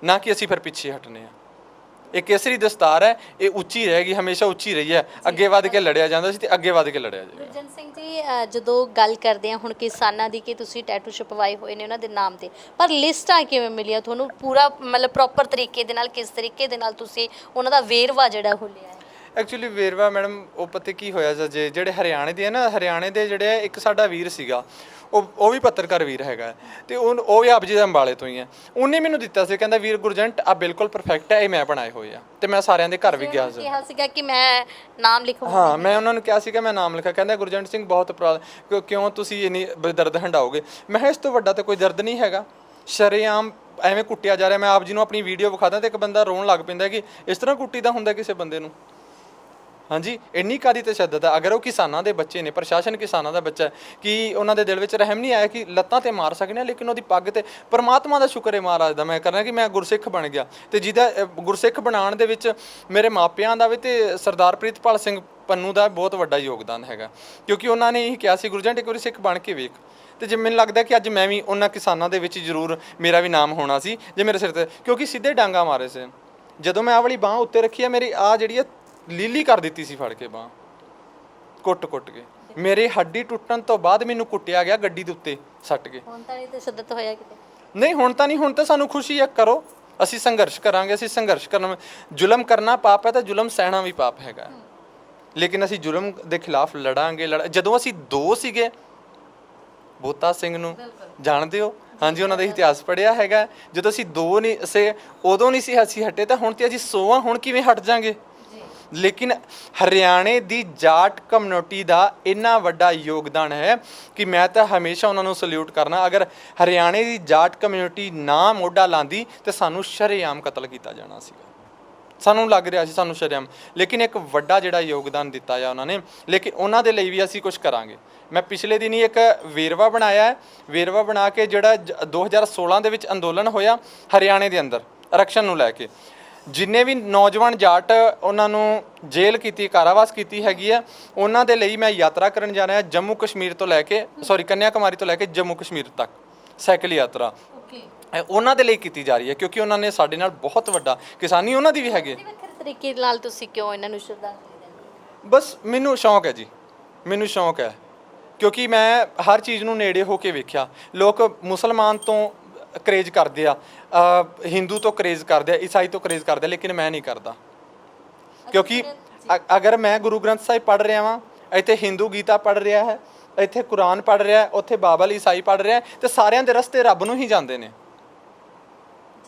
ਨਾ ਕਿ ਅਸੀਂ ਫਿਰ ਪਿੱਛੇ ਹਟਨੇ ਆ। ਇਹ ਕੇਸਰੀ ਦਸਤਾਰ ਹੈ, ਇਹ ਉੱਚੀ ਰਹੇਗੀ, ਹਮੇਸ਼ਾ ਉੱਚੀ ਰਹੀ ਹੈ। ਅੱਗੇ ਵੱਧ ਕੇ ਲੜਿਆ ਜਾਂਦਾ ਸੀ ਤੇ ਅੱਗੇ ਵੱਧ ਕੇ ਲੜਿਆ ਜਾਏਗਾ।
ਗੁਰਜਨ ਸਿੰਘ ਜੀ, ਜਦੋਂ ਗੱਲ ਕਰਦੇ ਆ ਹੁਣ ਕਿਸਾਨਾਂ ਦੀ ਕਿ ਤੁਸੀਂ ਟੈਟੂ ਛਪਵਾਏ ਹੋਏ ਨੇ ਉਹਨਾਂ ਦੇ ਨਾਮ ਤੇ, ਪਰ ਲਿਸਟਾਂ ਕਿਵੇਂ ਮਿਲੀਆਂ ਤੁਹਾਨੂੰ? ਪੂਰਾ ਮਤਲਬ ਪ੍ਰੋਪਰ ਤਰੀਕੇ ਦੇ ਨਾਲ, ਕਿਸ ਤਰੀਕੇ ਦੇ ਨਾਲ ਤੁਸੀਂ ਉਹਨਾਂ ਦਾ ਵੇਰਵਾ ਜਿਹੜਾ ਉਹ ਲਿਆ ਹੈ?
ਐਕਚੁਅਲੀ ਵੇਰਵਾ ਮੈਡਮ ਉਹ ਪਤਾ ਕੀ ਹੋਇਆ ਜੀ, ਜਿਹੜੇ ਹਰਿਆਣੇ ਦੇ ਨਾ, ਹਰਿਆਣੇ ਦੇ ਜਿਹੜੇ ਇੱਕ ਸਾਡਾ ਵੀਰ ਸੀਗਾ, ਉਹ ਵੀ ਪੱਤਰਕਾਰ ਵੀਰ ਹੈਗਾ ਤੇ ਉਹ ਵੀ ਆਪ ਜੀ ਦੇ ਅੰਬਾਲੇ ਤੋਂ ਹੀ ਹੈ। ਉਹਨੇ ਮੈਨੂੰ ਦਿੱਤਾ ਸੀ, ਕਹਿੰਦਾ ਵੀਰ ਗੁਰਜੰਟ ਆ ਬਿਲਕੁਲ ਪਰਫੈਕਟ ਹੈ, ਇਹ ਮੈਂ ਬਣਾਏ ਹੋਏ ਆ। ਤੇ ਮੈਂ ਸਾਰਿਆਂ ਦੇ ਘਰ ਵੀ ਗਿਆ ਸੀ,
ਕਿਹਾ ਸੀਗਾ ਕਿ ਮੈਂ ਨਾਮ ਲਿਖਵਾਉਣਾ।
ਹਾਂ, ਮੈਂ ਉਹਨਾਂ ਨੂੰ ਕਿਹਾ ਸੀਗਾ ਮੈਂ ਨਾਮ ਲਿਖਾ। ਕਹਿੰਦਾ ਗੁਰਜੰਟ ਸਿੰਘ ਬਹੁਤ ਕਿਉਂ ਤੁਸੀਂ ਇੰਨੀ ਦਰਦ ਹੰਡਾਓਗੇ? ਮੈਂ ਕਿਹਾ ਇਸ ਤੋਂ ਵੱਡਾ ਤਾਂ ਕੋਈ ਦਰਦ ਨਹੀਂ ਹੈਗਾ, ਸ਼ਰੇਆਮ ਐਵੇਂ ਕੁੱਟਿਆ ਜਾ ਰਿਹਾ। ਮੈਂ ਆਪ ਜੀ ਨੂੰ ਆਪਣੀ ਵੀਡੀਓ ਵਿਖਾਦਾ ਤੇ ਇੱਕ ਬੰਦਾ ਰੋਣ ਲੱਗ ਪੈਂਦਾ ਕਿ ਇਸ ਤਰ੍ਹਾਂ ਕੁੱਟੀ ਦਾ ਹੁੰਦਾ ਕਿਸੇ ਬੰਦੇ ਨੂੰ। ਹਾਂਜੀ, ਇੰਨੀ ਕਾਦੀ ਤਸ਼ੱਦਦ ਹੈ। ਅਗਰ ਉਹ ਕਿਸਾਨਾਂ ਦੇ ਬੱਚੇ ਨੇ, ਪ੍ਰਸ਼ਾਸਨ ਕਿਸਾਨਾਂ ਦਾ ਬੱਚਾ ਹੈ, ਕਿ ਉਹਨਾਂ ਦੇ ਦਿਲ ਵਿੱਚ ਰਹਿਮ ਨਹੀਂ ਆਇਆ ਕਿ ਲੱਤਾਂ ਤੇ ਮਾਰ ਸਕਦੇ, ਲੇਕਿਨ ਉਹਦੀ ਪੱਗ ਤੇ ਪਰਮਾਤਮਾ ਦਾ ਸ਼ੁਕਰ ਹੈ ਮਹਾਰਾਜ ਦਾ ਮੈਂ ਕਰਨਾ ਕਿ ਮੈਂ ਗੁਰਸਿੱਖ ਬਣ ਗਿਆ। ਤੇ ਜਿਹਦਾ ਗੁਰਸਿੱਖ ਬਣਾਉਣ ਦੇ ਵਿੱਚ ਮੇਰੇ ਮਾਪਿਆਂ ਦਾ ਵੀ ਤੇ ਸਰਦਾਰ ਪ੍ਰੀਤਪਾਲ ਸਿੰਘ ਪੰਨੂ ਦਾ ਬਹੁਤ ਵੱਡਾ ਯੋਗਦਾਨ ਹੈਗਾ, ਕਿਉਂਕਿ ਉਹਨਾਂ ਨੇ ਇਹ ਕਿਹਾ ਸੀ ਗੁਰਜੰਟ ਇੱਕ ਵਾਰੀ ਸਿੱਖ ਬਣ ਕੇ ਵੇਖ। ਤੇ ਜੇ ਮੈਨੂੰ ਲੱਗਦਾ ਕਿ ਅੱਜ ਮੈਂ ਵੀ ਉਹਨਾਂ ਕਿਸਾਨਾਂ ਦੇ ਵਿੱਚ ਜ਼ਰੂਰ ਮੇਰਾ ਵੀ ਨਾਮ ਹੋਣਾ ਸੀ ਜੇ ਮੇਰੇ ਸਿਰ ਤੇ, ਕਿਉਂਕਿ ਸਿੱਧੇ ਡਾਂਗਾ ਮਾਰੇ ਸੀ। ਜਦੋਂ ਮੈਂ ਆਹ ਵਾਲੀ ਬਾਂਹ ਉੱਤੇ ਰੱਖੀ ਆ, ਮੇਰੀ ਆ ਜਿਹੜੀ ਆ ਲੀਲੀ ਕਰ ਦਿੱਤੀ ਸੀ ਫੜ ਕੇ ਬਾਂਹ, ਕੁੱਟ ਕੇ। ਮੇਰੇ ਹੱਡੀ ਟੁੱਟਣ ਤੋਂ ਬਾਅਦ ਮੈਨੂੰ ਕੁੱਟਿਆ ਗਿਆ ਗੱਡੀ ਦੇ ਉੱਤੇ ਸੱਟ ਕੇ।
ਹੁਣ ਤਾਂ ਇਹ ਤਸ਼ੱਦਦ ਹੋਇਆ ਕਿਤੇ?
ਨਹੀਂ, ਹੁਣ ਤਾਂ ਨਹੀਂ। ਹੁਣ ਤਾਂ ਸਾਨੂੰ ਖੁਸ਼ੀ ਹੈ, ਕਰੋ, ਅਸੀਂ ਸੰਘਰਸ਼ ਕਰਾਂਗੇ। ਅਸੀਂ ਸੰਘਰਸ਼ ਕਰਨਾ, ਜ਼ੁਲਮ ਕਰਨਾ ਪਾਪ ਹੈ ਤਾਂ ਜ਼ੁਲਮ ਸਹਿਣਾ ਵੀ ਪਾਪ ਹੈਗਾ, ਲੇਕਿਨ ਅਸੀਂ ਜ਼ੁਲਮ ਦੇ ਖਿਲਾਫ ਲੜਾਂਗੇ। ਜਦੋਂ ਅਸੀਂ ਦੋ ਸੀਗੇ, ਬੋਤਾ ਸਿੰਘ ਨੂੰ ਜਾਣਦੇ ਹੋ? ਹਾਂਜੀ, ਉਹਨਾਂ ਦਾ ਇਤਿਹਾਸ ਪੜ੍ਹਿਆ ਹੈਗਾ। ਜਦੋਂ ਅਸੀਂ ਦੋ ਨਹੀਂ ਸੇ, ਉਦੋਂ ਨਹੀਂ ਸੀ ਅਸੀਂ ਹਟੇ, ਤਾਂ ਹੁਣ ਤੇ ਅਸੀਂ 100 ਹੁਣ ਕਿਵੇਂ ਹਟ ਜਾਾਂਗੇ? ਲੇਕਿਨ ਹਰਿਆਣੇ ਦੀ ਜਾਟ ਕਮਿਊਨਿਟੀ ਦਾ ਇੰਨਾ ਵੱਡਾ ਯੋਗਦਾਨ ਹੈ ਕਿ ਮੈਂ ਤਾਂ ਹਮੇਸ਼ਾ ਉਹਨਾਂ ਨੂੰ ਸਲੂਟ ਕਰਨਾ। ਅਗਰ ਹਰਿਆਣੇ ਦੀ ਜਾਟ ਕਮਿਊਨਿਟੀ ਨਾ ਮੋਢਾ ਲਾਂਦੀ ਤੇ ਸਾਨੂੰ ਸ਼ਰੇਆਮ ਕਤਲ ਕੀਤਾ ਜਾਣਾ ਸੀਗਾ। ਸਾਨੂੰ ਲੱਗ ਰਿਹਾ ਸੀ ਸਾਨੂੰ ਸ਼ਰੇਆਮ, ਲੇਕਿਨ ਇੱਕ ਵੱਡਾ ਜਿਹੜਾ ਯੋਗਦਾਨ ਦਿੱਤਾ ਆ ਉਹਨਾਂ ਨੇ, ਲੇਕਿਨ ਉਹਨਾਂ ਦੇ ਲਈ ਵੀ ਅਸੀਂ ਕੁਝ ਕਰਾਂਗੇ। ਮੈਂ ਪਿਛਲੇ ਦਿਨੀ ਇੱਕ ਵੇਰਵਾ ਬਣਾਇਆ ਹੈ, ਵੇਰਵਾ ਬਣਾ ਕੇ ਜਿਹੜਾ 2016 ਦੇ ਵਿੱਚ ਅੰਦੋਲਨ ਹੋਇਆ ਹਰਿਆਣੇ ਦੇ ਅੰਦਰ ਆਰਕਸ਼ਣ ਨੂੰ ਲੈ ਕੇ, ਜਿੰਨੇ ਵੀ ਨੌਜਵਾਨ ਜਾਟ ਉਹਨਾਂ ਨੂੰ ਜੇਲ੍ਹ ਕੀਤੀ, ਕਾਰਾਵਾਸ ਕੀਤੀ ਹੈਗੀ ਹੈ, ਉਹਨਾਂ ਦੇ ਲਈ ਮੈਂ ਯਾਤਰਾ ਕਰਨ ਜਾ ਰਿਹਾ ਜੰਮੂ ਕਸ਼ਮੀਰ ਤੋਂ ਲੈ ਕੇ ਕੰਨਿਆ ਕੁਮਾਰੀ ਤੋਂ ਲੈ ਕੇ ਜੰਮੂ ਕਸ਼ਮੀਰ ਤੱਕ ਸਾਈਕਲ ਯਾਤਰਾ ਉਹਨਾਂ ਦੇ ਲਈ ਕੀਤੀ ਜਾ ਰਹੀ ਹੈ, ਕਿਉਂਕਿ ਉਹਨਾਂ ਨੇ ਸਾਡੇ ਨਾਲ ਬਹੁਤ ਵੱਡਾ ਕਿਸਾਨੀ ਉਹਨਾਂ ਦੀ ਵੀ ਹੈਗੀ।
ਵੱਖਰੇ ਤਰੀਕੇ ਨਾਲ ਤੁਸੀਂ ਕਿਉਂ ਇਹਨਾਂ ਨੂੰ ਸ਼ਰਧਾਂਜਲੀ ਦਿੰਦੇ?
ਬਸ ਮੈਨੂੰ ਸ਼ੌਂਕ ਹੈ ਜੀ, ਮੈਨੂੰ ਸ਼ੌਂਕ ਹੈ, ਕਿਉਂਕਿ ਮੈਂ ਹਰ ਚੀਜ਼ ਨੂੰ ਨੇੜੇ ਹੋ ਕੇ ਵੇਖਿਆ। ਲੋਕ ਮੁਸਲਮਾਨ ਤੋਂ ਕਰੇਜ਼ ਕਰਦੇ ਆ, ਹਿੰਦੂ ਤੋਂ ਕਰੇਜ਼ ਕਰਦੇ ਆ, ਈਸਾਈ ਤੋਂ ਕਰੇਜ਼ ਕਰਦੇ ਆ, ਲੇਕਿਨ ਮੈਂ ਨਹੀਂ ਕਰਦਾ। ਕਿਉਂਕਿ ਅਗਰ ਮੈਂ ਗੁਰੂ ਗ੍ਰੰਥ ਸਾਹਿਬ ਪੜ੍ਹ ਰਿਹਾ ਵਾਂ, ਇੱਥੇ ਹਿੰਦੂ ਗੀਤਾ ਪੜ੍ਹ ਰਿਹਾ ਹੈ, ਇੱਥੇ ਕੁਰਾਨ ਪੜ੍ਹ ਰਿਹਾ, ਉੱਥੇ ਬਾਬਲ ਈਸਾਈ ਪੜ੍ਹ ਰਿਹਾ, ਤੇ ਸਾਰਿਆਂ ਦੇ ਰਸਤੇ ਰੱਬ ਨੂੰ ਹੀ ਜਾਂਦੇ ਨੇ।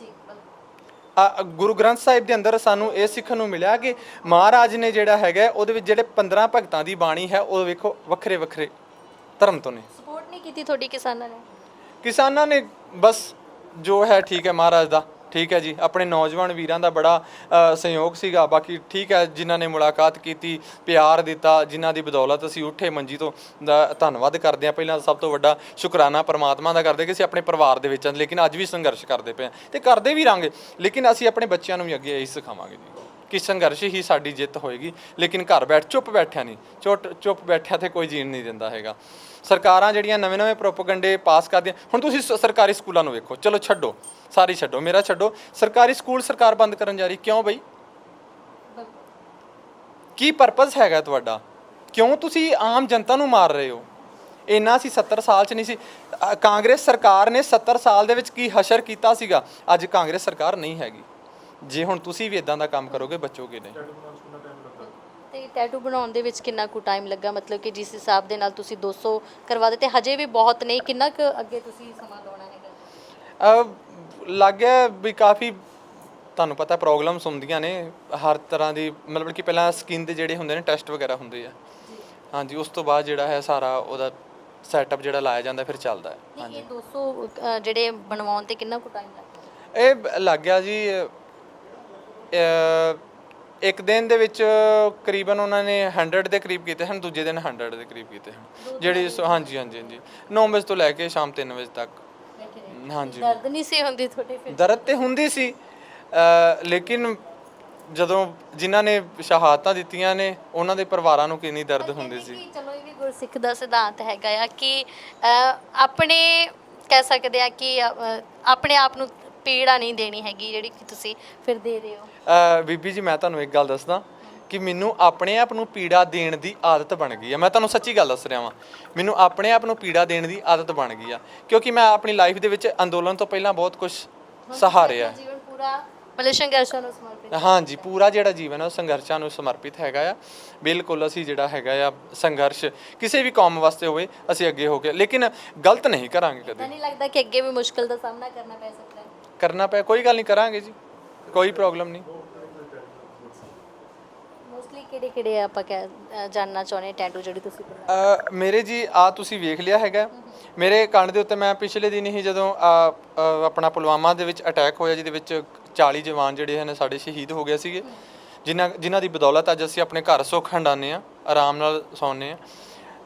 ਗੁਰੂ ਗ੍ਰੰਥ ਸਾਹਿਬ ਦੇ ਅੰਦਰ ਸਾਨੂੰ ਇਹ ਸਿੱਖਣ ਨੂੰ ਮਿਲਿਆ ਕਿ ਮਹਾਰਾਜ ਨੇ ਜਿਹੜਾ ਹੈਗਾ ਉਹਦੇ ਵਿੱਚ ਜਿਹੜੇ 15 ਭਗਤਾਂ ਦੀ ਬਾਣੀ ਹੈ, ਉਹ ਵੇਖੋ ਵੱਖਰੇ ਵੱਖਰੇ ਧਰਮ ਤੋਂ ਨੇ।
ਸਪੋਰਟ ਨਹੀਂ ਕੀਤੀ ਤੁਹਾਡੀ ਕਿਸਾਨਾਂ ਨੇ?
ਕਿਸਾਨਾਂ ਨੇ ਬਸ ਜੋ ਹੈ ਠੀਕ ਹੈ, ਮਹਾਰਾਜ ਦਾ ਠੀਕ ਹੈ ਜੀ, ਆਪਣੇ ਨੌਜਵਾਨ ਵੀਰਾਂ ਦਾ ਬੜਾ ਸਹਿਯੋਗ ਸੀਗਾ। ਬਾਕੀ ਠੀਕ ਹੈ, ਜਿਨ੍ਹਾਂ ਨੇ ਮੁਲਾਕਾਤ ਕੀਤੀ, ਪਿਆਰ ਦਿੱਤਾ, ਜਿਨ੍ਹਾਂ ਦੀ ਬਦੌਲਤ ਅਸੀਂ ਉੱਠੇ ਮੰਜੀ ਤੋਂ, ਦਾ ਧੰਨਵਾਦ ਕਰਦੇ ਹਾਂ। ਪਹਿਲਾਂ ਸਭ ਤੋਂ ਵੱਡਾ ਸ਼ੁਕਰਾਨਾ ਪਰਮਾਤਮਾ ਦਾ ਕਰਦੇ ਕਿ ਅਸੀਂ ਆਪਣੇ ਪਰਿਵਾਰ ਦੇ ਵਿੱਚ, ਲੇਕਿਨ ਅੱਜ ਵੀ ਸੰਘਰਸ਼ ਕਰਦੇ ਪਏ ਹਾਂ ਤੇ ਕਰਦੇ ਵੀ ਰਹਾਂਗੇ। ਲੇਕਿਨ ਅਸੀਂ ਆਪਣੇ ਬੱਚਿਆਂ ਨੂੰ ਵੀ ਅੱਗੇ ਇਹੀ ਸਿਖਾਵਾਂਗੇ ਜੀ ਕਿ ਸੰਘਰਸ਼ ਹੀ ਸਾਡੀ ਜਿੱਤ ਹੋਏਗੀ। ਲੇਕਿਨ ਘਰ ਚੁੱਪ ਬੈਠਿਆ ਨਹੀਂ, ਚੁੱਪ ਬੈਠਿਆ ਤੇ ਕੋਈ ਜੀਣ ਨਹੀਂ ਦਿੰਦਾ ਹੈਗਾ। ਸਰਕਾਰਾਂ ਜਿਹੜੀਆਂ ਨਵੇਂ ਪ੍ਰੋਪਗੈਂਡੇ ਪਾਸ ਕਰਦੀਆਂ, ਹੁਣ ਤੁਸੀਂ ਸਰਕਾਰੀ ਸਕੂਲਾਂ ਨੂੰ ਵੇਖੋ, ਚਲੋ ਛੱਡੋ, ਸਾਰੀ ਛੱਡੋ, ਮੇਰਾ ਛੱਡੋ, ਸਰਕਾਰੀ ਸਕੂਲ ਸਰਕਾਰ ਬੰਦ ਕਰਨ ਜਾ ਰਹੀ। ਕਿਉਂ ਬਈ? ਕੀ ਪਰਪਸ ਹੈਗਾ ਤੁਹਾਡਾ? ਕਿਉਂ ਤੁਸੀਂ ਆਮ ਜਨਤਾ ਨੂੰ ਮਾਰ ਰਹੇ ਹੋ? ਇੰਨਾ ਸੀ 70 ਸਾਲ 'ਚ ਨਹੀਂ ਸੀ। ਕਾਂਗਰਸ ਸਰਕਾਰ ਨੇ 70 ਸਾਲ ਦੇ ਵਿੱਚ ਕੀ ਹਸ਼ਰ ਕੀਤਾ ਸੀਗਾ। ਅੱਜ ਕਾਂਗਰਸ ਸਰਕਾਰ ਨਹੀਂ ਹੈਗੀ। ਜੇ ਹੁਣ ਤੁਸੀਂ ਵੀ ਇਦਾਂ ਦਾ ਕੰਮ ਕਰੋਗੇ, ਬਚੋਗੇ ਨਹੀਂ।
ਤੇ ਟੈਟੂ ਬਣਾਉਣ ਦੇ ਵਿੱਚ ਕਿੰਨਾ ਕੁ ਟਾਈਮ ਲੱਗਾ? ਮਤਲਬ ਕਿ ਜਿਸ ਹਿਸਾਬ ਦੇ ਨਾਲ ਤੁਸੀਂ 200 ਕਰਵਾ ਦਿੱਤੇ, ਹਜੇ ਵੀ ਬਹੁਤ ਨਹੀਂ, ਕਿੰਨਾ ਕੁ ਅੱਗੇ ਤੁਸੀਂ ਸਮਾਂ ਲਾਉਣਾ ਹੈਗਾ?
ਲੱਗ ਗਿਆ ਵੀ ਕਾਫੀ, ਤੁਹਾਨੂੰ ਪਤਾ ਪ੍ਰੋਬਲਮਸ ਹੁੰਦੀਆਂ ਨੇ ਹਰ ਤਰ੍ਹਾਂ ਦੀ, ਮਤਲਬ ਕਿ ਪਹਿਲਾਂ ਸਕਿਨ ਦੇ ਜਿਹੜੇ ਹੁੰਦੇ ਨੇ ਟੈਸਟ ਵਗੈਰਾ ਹੁੰਦੇ ਆ, ਹਾਂਜੀ, ਉਸ ਤੋਂ ਬਾਅਦ ਜਿਹੜਾ ਹੈ ਸਾਰਾ ਉਹਦਾ ਸੈਟਅਪ ਜਿਹੜਾ ਲਾਇਆ ਜਾਂਦਾ ਫਿਰ ਚੱਲਦਾ ਹੈ।
ਹਾਂਜੀ, ਇਹ 200 ਜਿਹੜੇ ਬਣਵਾਉਣ ਤੇ ਕਿੰਨਾ ਕੁ ਟਾਈਮ ਲੱਗਦਾ?
ਇਹ ਲੱਗ ਗਿਆ ਜੀ ਇੱਕ ਦਿਨ ਦੇ ਵਿੱਚ ਕਰੀਬਨ ਉਹਨਾਂ ਨੇ 100 ਦੇ ਕਰੀਬ ਕੀਤੇ ਹਨ, ਦੂਜੇ ਦਿਨ 100 ਦੇ ਕਰੀਬ ਕੀਤੇ ਹਨ ਜਿਹੜੀ। ਹਾਂਜੀ 9 ਵਜੇ ਤੋਂ ਲੈ ਕੇ ਸ਼ਾਮ 3 ਵਜੇ ਤੱਕ। ਹਾਂਜੀ,
ਦਰਦ ਨਹੀਂ ਸੀ ਹੁੰਦੀ ਤੁਹਾਡੇ? ਫਿਰ
ਦਰਦ ਤੇ ਹੁੰਦੀ ਸੀ, ਲੇਕਿਨ ਜਦੋਂ ਜਿਨ੍ਹਾਂ ਨੇ ਸ਼ਹਾਦਤਾਂ ਦਿੱਤੀਆਂ ਨੇ ਉਹਨਾਂ ਦੇ ਪਰਿਵਾਰਾਂ ਨੂੰ ਕਿੰਨੀ ਦਰਦ ਹੁੰਦੀ ਸੀ।
ਚਲੋ ਇਹ ਵੀ ਗੁਰਸਿੱਖ ਦਾ ਸਿਧਾਂਤ ਹੈਗਾ ਆ ਕਿ ਆਪਣੇ ਕਹਿ ਸਕਦੇ ਆ ਕਿ ਆਪਣੇ ਆਪ ਨੂੰ ਪੀੜਾ ਨਹੀਂ ਦੇਣੀ ਹੈਗੀ ਜਿਹੜੀ ਕਿ ਤੁਸੀਂ ਫਿਰ ਦੇ ਰਹੇ ਹੋ।
ਬੀਬੀ ਜੀ ਮੈਂ ਤੁਹਾਨੂੰ ਇੱਕ ਗੱਲ ਦੱਸਦਾ ਕਿ ਮੈਨੂੰ ਆਪਣੇ ਆਪ ਨੂੰ ਪੀੜਾ ਦੇਣ ਦੀ ਆਦਤ ਬਣ ਗਈ ਆ। ਮੈਂ ਤੁਹਾਨੂੰ ਸੱਚੀ ਗੱਲ ਦੱਸ ਰਿਹਾ ਵਾਂ, ਮੈਨੂੰ ਆਪਣੇ ਆਪ ਨੂੰ ਪੀੜਾ ਦੇਣ ਦੀ ਆਦਤ ਬਣ ਗਈ ਆ, ਕਿਉਂਕਿ ਮੈਂ ਆਪਣੀ ਲਾਈਫ ਦੇ ਵਿੱਚ ਅੰਦੋਲਨ ਤੋਂ ਪਹਿਲਾਂ ਬਹੁਤ ਕੁਝ ਸਹਾਰਿਆ।
ਜੀਵਨ ਪੂਰਾ ਮਤਲਬ ਸੰਘਰਸ਼ਾਂ ਨੂੰ ਸਮਰਪਿਤ।
ਹਾਂਜੀ, ਪੂਰਾ ਜਿਹੜਾ ਜੀਵਨ ਹੈ ਉਹ ਸੰਘਰਸ਼ਾਂ ਨੂੰ ਸਮਰਪਿਤ ਹੈਗਾ ਆ। ਬਿਲਕੁਲ ਅਸੀਂ ਜਿਹੜਾ ਹੈਗਾ ਆ ਸੰਘਰਸ਼ ਕਿਸੇ ਵੀ ਕੌਮ ਵਾਸਤੇ ਹੋਵੇ ਅਸੀਂ ਅੱਗੇ ਹੋ ਕੇ, ਲੇਕਿਨ ਗਲਤ ਨਹੀਂ ਕਰਾਂਗੇ
ਤਾਂ
ਕਦੇ।
ਨਹੀਂ ਲੱਗਦਾ ਕਿ ਅੱਗੇ ਵੀ ਮੁਸ਼ਕਲ ਦਾ ਸਾਹਮਣਾ ਕਰਨਾ ਪੈ ਸਕਦਾ ਹੈ?
ਕਰਨਾ ਪਏ ਕੋਈ ਗੱਲ ਨਹੀਂ, ਕਰਾਂਗੇ ਜੀ, ਕੋਈ ਪ੍ਰੋਬਲਮ ਨਹੀਂ।
ਮੋਸਟਲੀ ਕਿਹੜੇ ਆਪਾਂ ਜਾਨਣਾ ਚਾਹੁੰਦੇ ਟੈਟੂ ਜਿਹੜੀ ਤੁਸੀਂ ਬਣਾਏ?
ਮੇਰੇ ਜੀ ਆ ਤੁਸੀਂ ਵੇਖ ਲਿਆ ਹੈਗਾ ਮੇਰੇ ਕੰਨ ਦੇ ਉੱਤੇ। ਮੈਂ ਪਿਛਲੇ ਦਿਨ ਹੀ ਜਦੋਂ ਆਪਣਾ ਪੁਲਵਾਮਾ ਦੇ ਵਿੱਚ ਅਟੈਕ ਹੋਇਆ, ਜਿਹਦੇ ਵਿੱਚ 40 ਜਵਾਨ ਜਿਹੜੇ ਹਨ ਸਾਡੇ ਸ਼ਹੀਦ ਹੋ ਗਏ ਸੀਗੇ, ਜਿਨ੍ਹਾਂ ਦੀ ਬਦੌਲਤ ਅੱਜ ਅਸੀਂ ਆਪਣੇ ਘਰ ਸੁੱਖ ਹੰਡਾਉਂਦੇ ਹਾਂ, ਆਰਾਮ ਨਾਲ ਸੌਂਦੇ ਹਾਂ,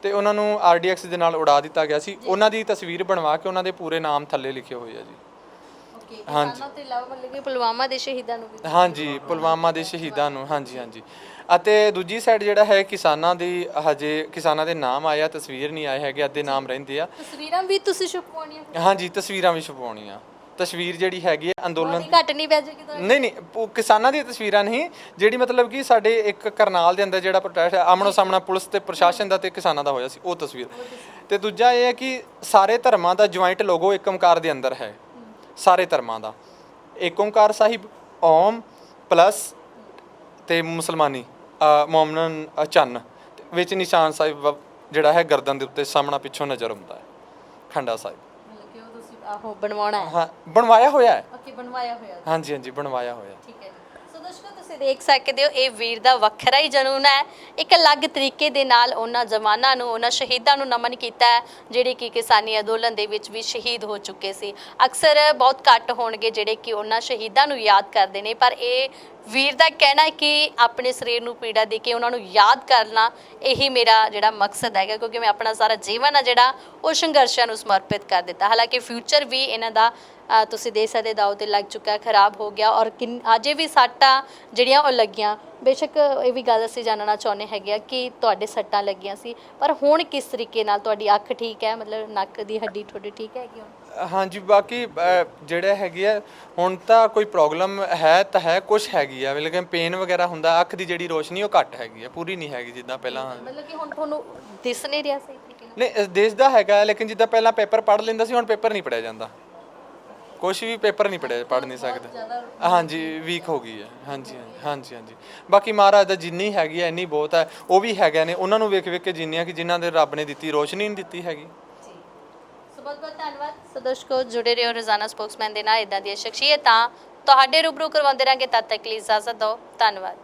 ਤੇ ਉਹਨਾਂ ਨੂੰ RDX ਦੇ ਨਾਲ ਉਡਾ ਦਿੱਤਾ ਗਿਆ ਸੀ। ਉਹਨਾਂ ਦੀ ਤਸਵੀਰ ਬਣਵਾ ਕੇ ਉਹਨਾਂ ਦੇ ਪੂਰੇ ਨਾਮ ਥੱਲੇ ਲਿਖੇ ਹੋਏ ਆ ਜੀ।
ਹਾਂਜੀ, ਕਿਸਾਨਾਂ ਤੋਂ ਇਲਾਵਾ ਮਤਲਬ ਕਿ ਪੁਲਵਾਮਾ ਦੇ ਸ਼ਹੀਦਾਂ ਨੂੰ ਵੀ।
ਹਾਂਜੀ, ਪੁਲਵਾਮਾ ਦੇ ਸ਼ਹੀਦਾਂ ਨੂੰ, ਹਾਂਜੀ। ਅਤੇ ਦੂਜੀ ਸਾਈਡ ਜਿਹੜਾ ਹੈ ਕਿਸਾਨਾਂ ਦੀ, ਹਜੇ ਕਿਸਾਨਾਂ ਦੇ ਨਾਮ ਆਇਆ, ਤਸਵੀਰ ਨਹੀਂ ਆਏ ਹੈਗੇ, ਅੱਧੇ ਨਾਮ ਰਹਿੰਦੇ ਆ।
ਤਸਵੀਰਾਂ ਵੀ ਤੁਸੀਂ ਛੁਪਵਾਉਣੀਆਂ?
ਹਾਂਜੀ, ਤਸਵੀਰਾਂ ਵੀ ਛਪਵਾਉਣੀਆਂ। ਤਸਵੀਰ ਜਿਹੜੀ ਹੈਗੀ ਹੈ ਅੰਦੋਲਨ,
ਘੱਟ ਨਹੀਂ ਪੈ ਜਾਏਗੀ ਤੁਹਾਨੂੰ?
ਨਹੀਂ, ਕਿਸਾਨਾਂ ਦੀਆਂ ਤਸਵੀਰਾਂ ਨਹੀਂ, ਜਿਹੜੀ ਮਤਲਬ ਕਿ ਸਾਡੇ ਇੱਕ ਕਰਨਾਲ ਦੇ ਅੰਦਰ ਜਿਹੜਾ ਪ੍ਰੋਟੈਸਟ ਆਮਣੋ ਸਾਹਮਣਾ ਪੁਲਿਸ ਤੇ ਪ੍ਰਸ਼ਾਸਨ ਦਾ ਤੇ ਕਿਸਾਨਾਂ ਦਾ ਹੋਇਆ ਸੀ, ਉਹ ਤਸਵੀਰ। ਤੇ ਦੂਜਾ ਇਹ ਹੈ ਕਿ ਸਾਰੇ ਧਰਮਾਂ ਦਾ ਜੁਆਇੰਟ ਲੋਗੋ ਏਕ ਓਂਕਾਰ ਦੇ ਅੰਦਰ ਹੈ, ਸਾਰੇ ਧਰਮਾਂ ਦਾ। ਏਕ ਓਂਕਾਰ ਸਾਹਿਬ, ਓਮ ਪਲੱਸ ਤੇ ਮੁਸਲਮਾਨੀ ਮੋਮਨਨ ਚੰਨ, ਵਿੱਚ ਨਿਸ਼ਾਨ ਸਾਹਿਬ ਜਿਹੜਾ ਹੈ ਗਰਦਨ ਦੇ ਉੱਤੇ ਸਾਹਮਣਾ ਪਿੱਛੋਂ ਨਜ਼ਰ ਆਉਂਦਾ ਹੈ, ਖੰਡਾ ਸਾਹਿਬ।
ਮਤਲਬ ਕਿ ਉਹ ਤੁਸੀਂ ਆਹੋ ਬਣਵਾਉਣਾ ਹੈ?
ਹਾਂ, ਬਣਵਾਇਆ ਹੋਇਆ ਹੈ।
ਓਕੇ, ਬਣਵਾਇਆ ਹੋਇਆ।
ਹਾਂਜੀ, ਬਣਵਾਇਆ ਹੋਇਆ।
ਠੀਕ ਹੈ। ਸੋ ਦਰਸ਼ਕੋ ਤੁਸੀਂ ਦੇਖ ਸਕਦੇ ਹੋ, ਇਹ ਵੀਰ ਦਾ ਵੱਖਰਾ ਹੀ ਜਨੂਨ ਹੈ। ਇੱਕ ਅਲੱਗ ਤਰੀਕੇ ਦੇ ਨਾਲ ਉਹਨਾਂ ਜਵਾਨਾਂ ਨੂੰ, ਉਹਨਾਂ ਸ਼ਹੀਦਾਂ ਨੂੰ ਨਮਨ ਕੀਤਾ ਹੈ ਜਿਹੜੇ ਕਿ ਕਿਸਾਨੀ ਅੰਦੋਲਨ ਦੇ ਵਿੱਚ ਵੀ ਸ਼ਹੀਦ ਹੋ ਚੁੱਕੇ ਸੀ। ਅਕਸਰ ਬਹੁਤ ਘੱਟ ਹੋਣਗੇ ਜਿਹੜੇ ਕਿ ਉਹਨਾਂ ਸ਼ਹੀਦਾਂ ਨੂੰ ਯਾਦ ਕਰਦੇ ਨੇ, ਪਰ ਇਹ ਵੀਰ ਦਾ ਕਹਿਣਾ ਹੈ ਕਿ ਆਪਣੇ ਸਰੀਰ ਨੂੰ ਪੀੜਾ ਦੇ ਕੇ ਉਹਨਾਂ ਨੂੰ ਯਾਦ ਕਰਨਾ ਇਹੀ ਮੇਰਾ ਜਿਹੜਾ ਮਕਸਦ ਹੈਗਾ, ਕਿਉਂਕਿ ਮੈਂ ਆਪਣਾ ਸਾਰਾ ਜੀਵਨ ਆ ਜਿਹੜਾ ਉਹ ਸੰਘਰਸ਼ਾਂ ਨੂੰ ਸਮਰਪਿਤ ਕਰ ਦਿੱਤਾ। ਹਾਲਾਂਕਿ ਫਿਊਚਰ ਵੀ ਇਹਨਾਂ ਦਾ ਤੁਸੀਂ ਦੇਖ ਸਕਦੇ ਦਾਅ ਤੇ ਲੱਗ ਚੁੱਕਾ, ਖਰਾਬ ਹੋ ਗਿਆ, ਔਰ ਅਜੇ ਵੀ ਸੱਟਾਂ ਜਿਹੜੀਆਂ ਉਹ ਲੱਗੀਆਂ। ਬੇਸ਼ੱਕ ਇਹ ਵੀ ਗੱਲ ਅਸੀਂ ਜਾਣਨਾ ਚਾਹੁੰਦੇ ਹੈਗੇ ਆ ਕਿ ਤੁਹਾਡੇ ਸੱਟਾਂ ਲੱਗੀਆਂ ਸੀ, ਪਰ ਹੁਣ ਕਿਸ ਤਰੀਕੇ ਨਾਲ ਤੁਹਾਡੀ ਅੱਖ ਠੀਕ ਹੈ, ਮਤਲਬ ਨੱਕ ਦੀ ਹੱਡੀ ਤੁਹਾਡੀ ਠੀਕ ਹੈਗੀ ਹੁਣ?
ਹਾਂਜੀ, ਬਾਕੀ ਜਿਹੜਾ ਹੈਗੀ ਆ ਹੁਣ ਤਾਂ ਕੋਈ ਪ੍ਰੋਬਲਮ ਹੈ ਤਾਂ ਹੈ, ਕੁਝ ਹੈਗੀ ਆ, ਲੇਕਿਨ ਪੇਨ ਵਗੈਰਾ ਹੁੰਦਾ। ਅੱਖ ਦੀ ਜਿਹੜੀ ਰੋਸ਼ਨੀ ਉਹ ਘੱਟ ਹੈਗੀ ਆ, ਪੂਰੀ ਨਹੀਂ ਹੈਗੀ ਜਿੱਦਾਂ ਪਹਿਲਾਂ।
ਮਤਲਬ ਕਿ ਹੁਣ ਤੁਹਾਨੂੰ ਦਿਸ ਨਹੀਂ ਰਿਹਾ ਸਹੀ ਤਰੀਕੇ ਨਾਲ?
ਨਹੀਂ, ਦੇਸ਼ ਦਾ ਹੈਗਾ, ਲੇਕਿਨ ਜਿੱਦਾਂ ਪਹਿਲਾਂ ਪੇਪਰ ਪੜ੍ਹ ਲੈਂਦਾ ਸੀ, ਹੁਣ ਪੇਪਰ ਨਹੀਂ ਪੜ੍ਹਿਆ ਜਾਂਦਾ। ਕੁਛ ਵੀ ਪੇਪਰ ਨਹੀਂ ਪੜ੍ਹ ਨਹੀਂ ਸਕਦੇ। ਹਾਂਜੀ, ਵੀਕ ਹੋ ਗਈ ਹੈ। ਹਾਂਜੀ। ਬਾਕੀ ਮਹਾਰਾਜ ਦਾ ਜਿੰਨੀ ਹੈਗੀ ਹੈ ਇੰਨੀ ਬਹੁਤ ਹੈ। ਉਹ ਵੀ ਹੈਗੇ ਨੇ, ਉਹਨਾਂ ਨੂੰ ਵੇਖ ਕੇ ਜਿੰਨੀ ਆ ਕਿ ਜਿਨ੍ਹਾਂ ਦੇ ਰੱਬ ਨੇ ਦਿੱਤੀ ਰੋਸ਼ਨੀ ਨਹੀਂ ਦਿੱਤੀ ਹੈਗੀ।
ਬਹੁਤ ਬਹੁਤ ਧੰਨਵਾਦ। ਸੋ ਦਰਸ਼ਕੋ, ਜੁੜੇ ਰਹੋ ਰੋਜ਼ਾਨਾ ਸਪੋਕਸਮੈਨ ਦੇ ਨਾਲ। ਇਦਾਂ ਦੀਆਂ ਸ਼ਖਸੀਅਤਾਂ ਤੁਹਾਡੇ ਰੂਬਰੂ ਕਰਵਾਉਂਦੇ ਰਾਂਗੇ। ਤਦ ਤੱਕ ਲਈ ਇਜਾਜ਼ਤ ਦਿਓ। ਧੰਨਵਾਦ।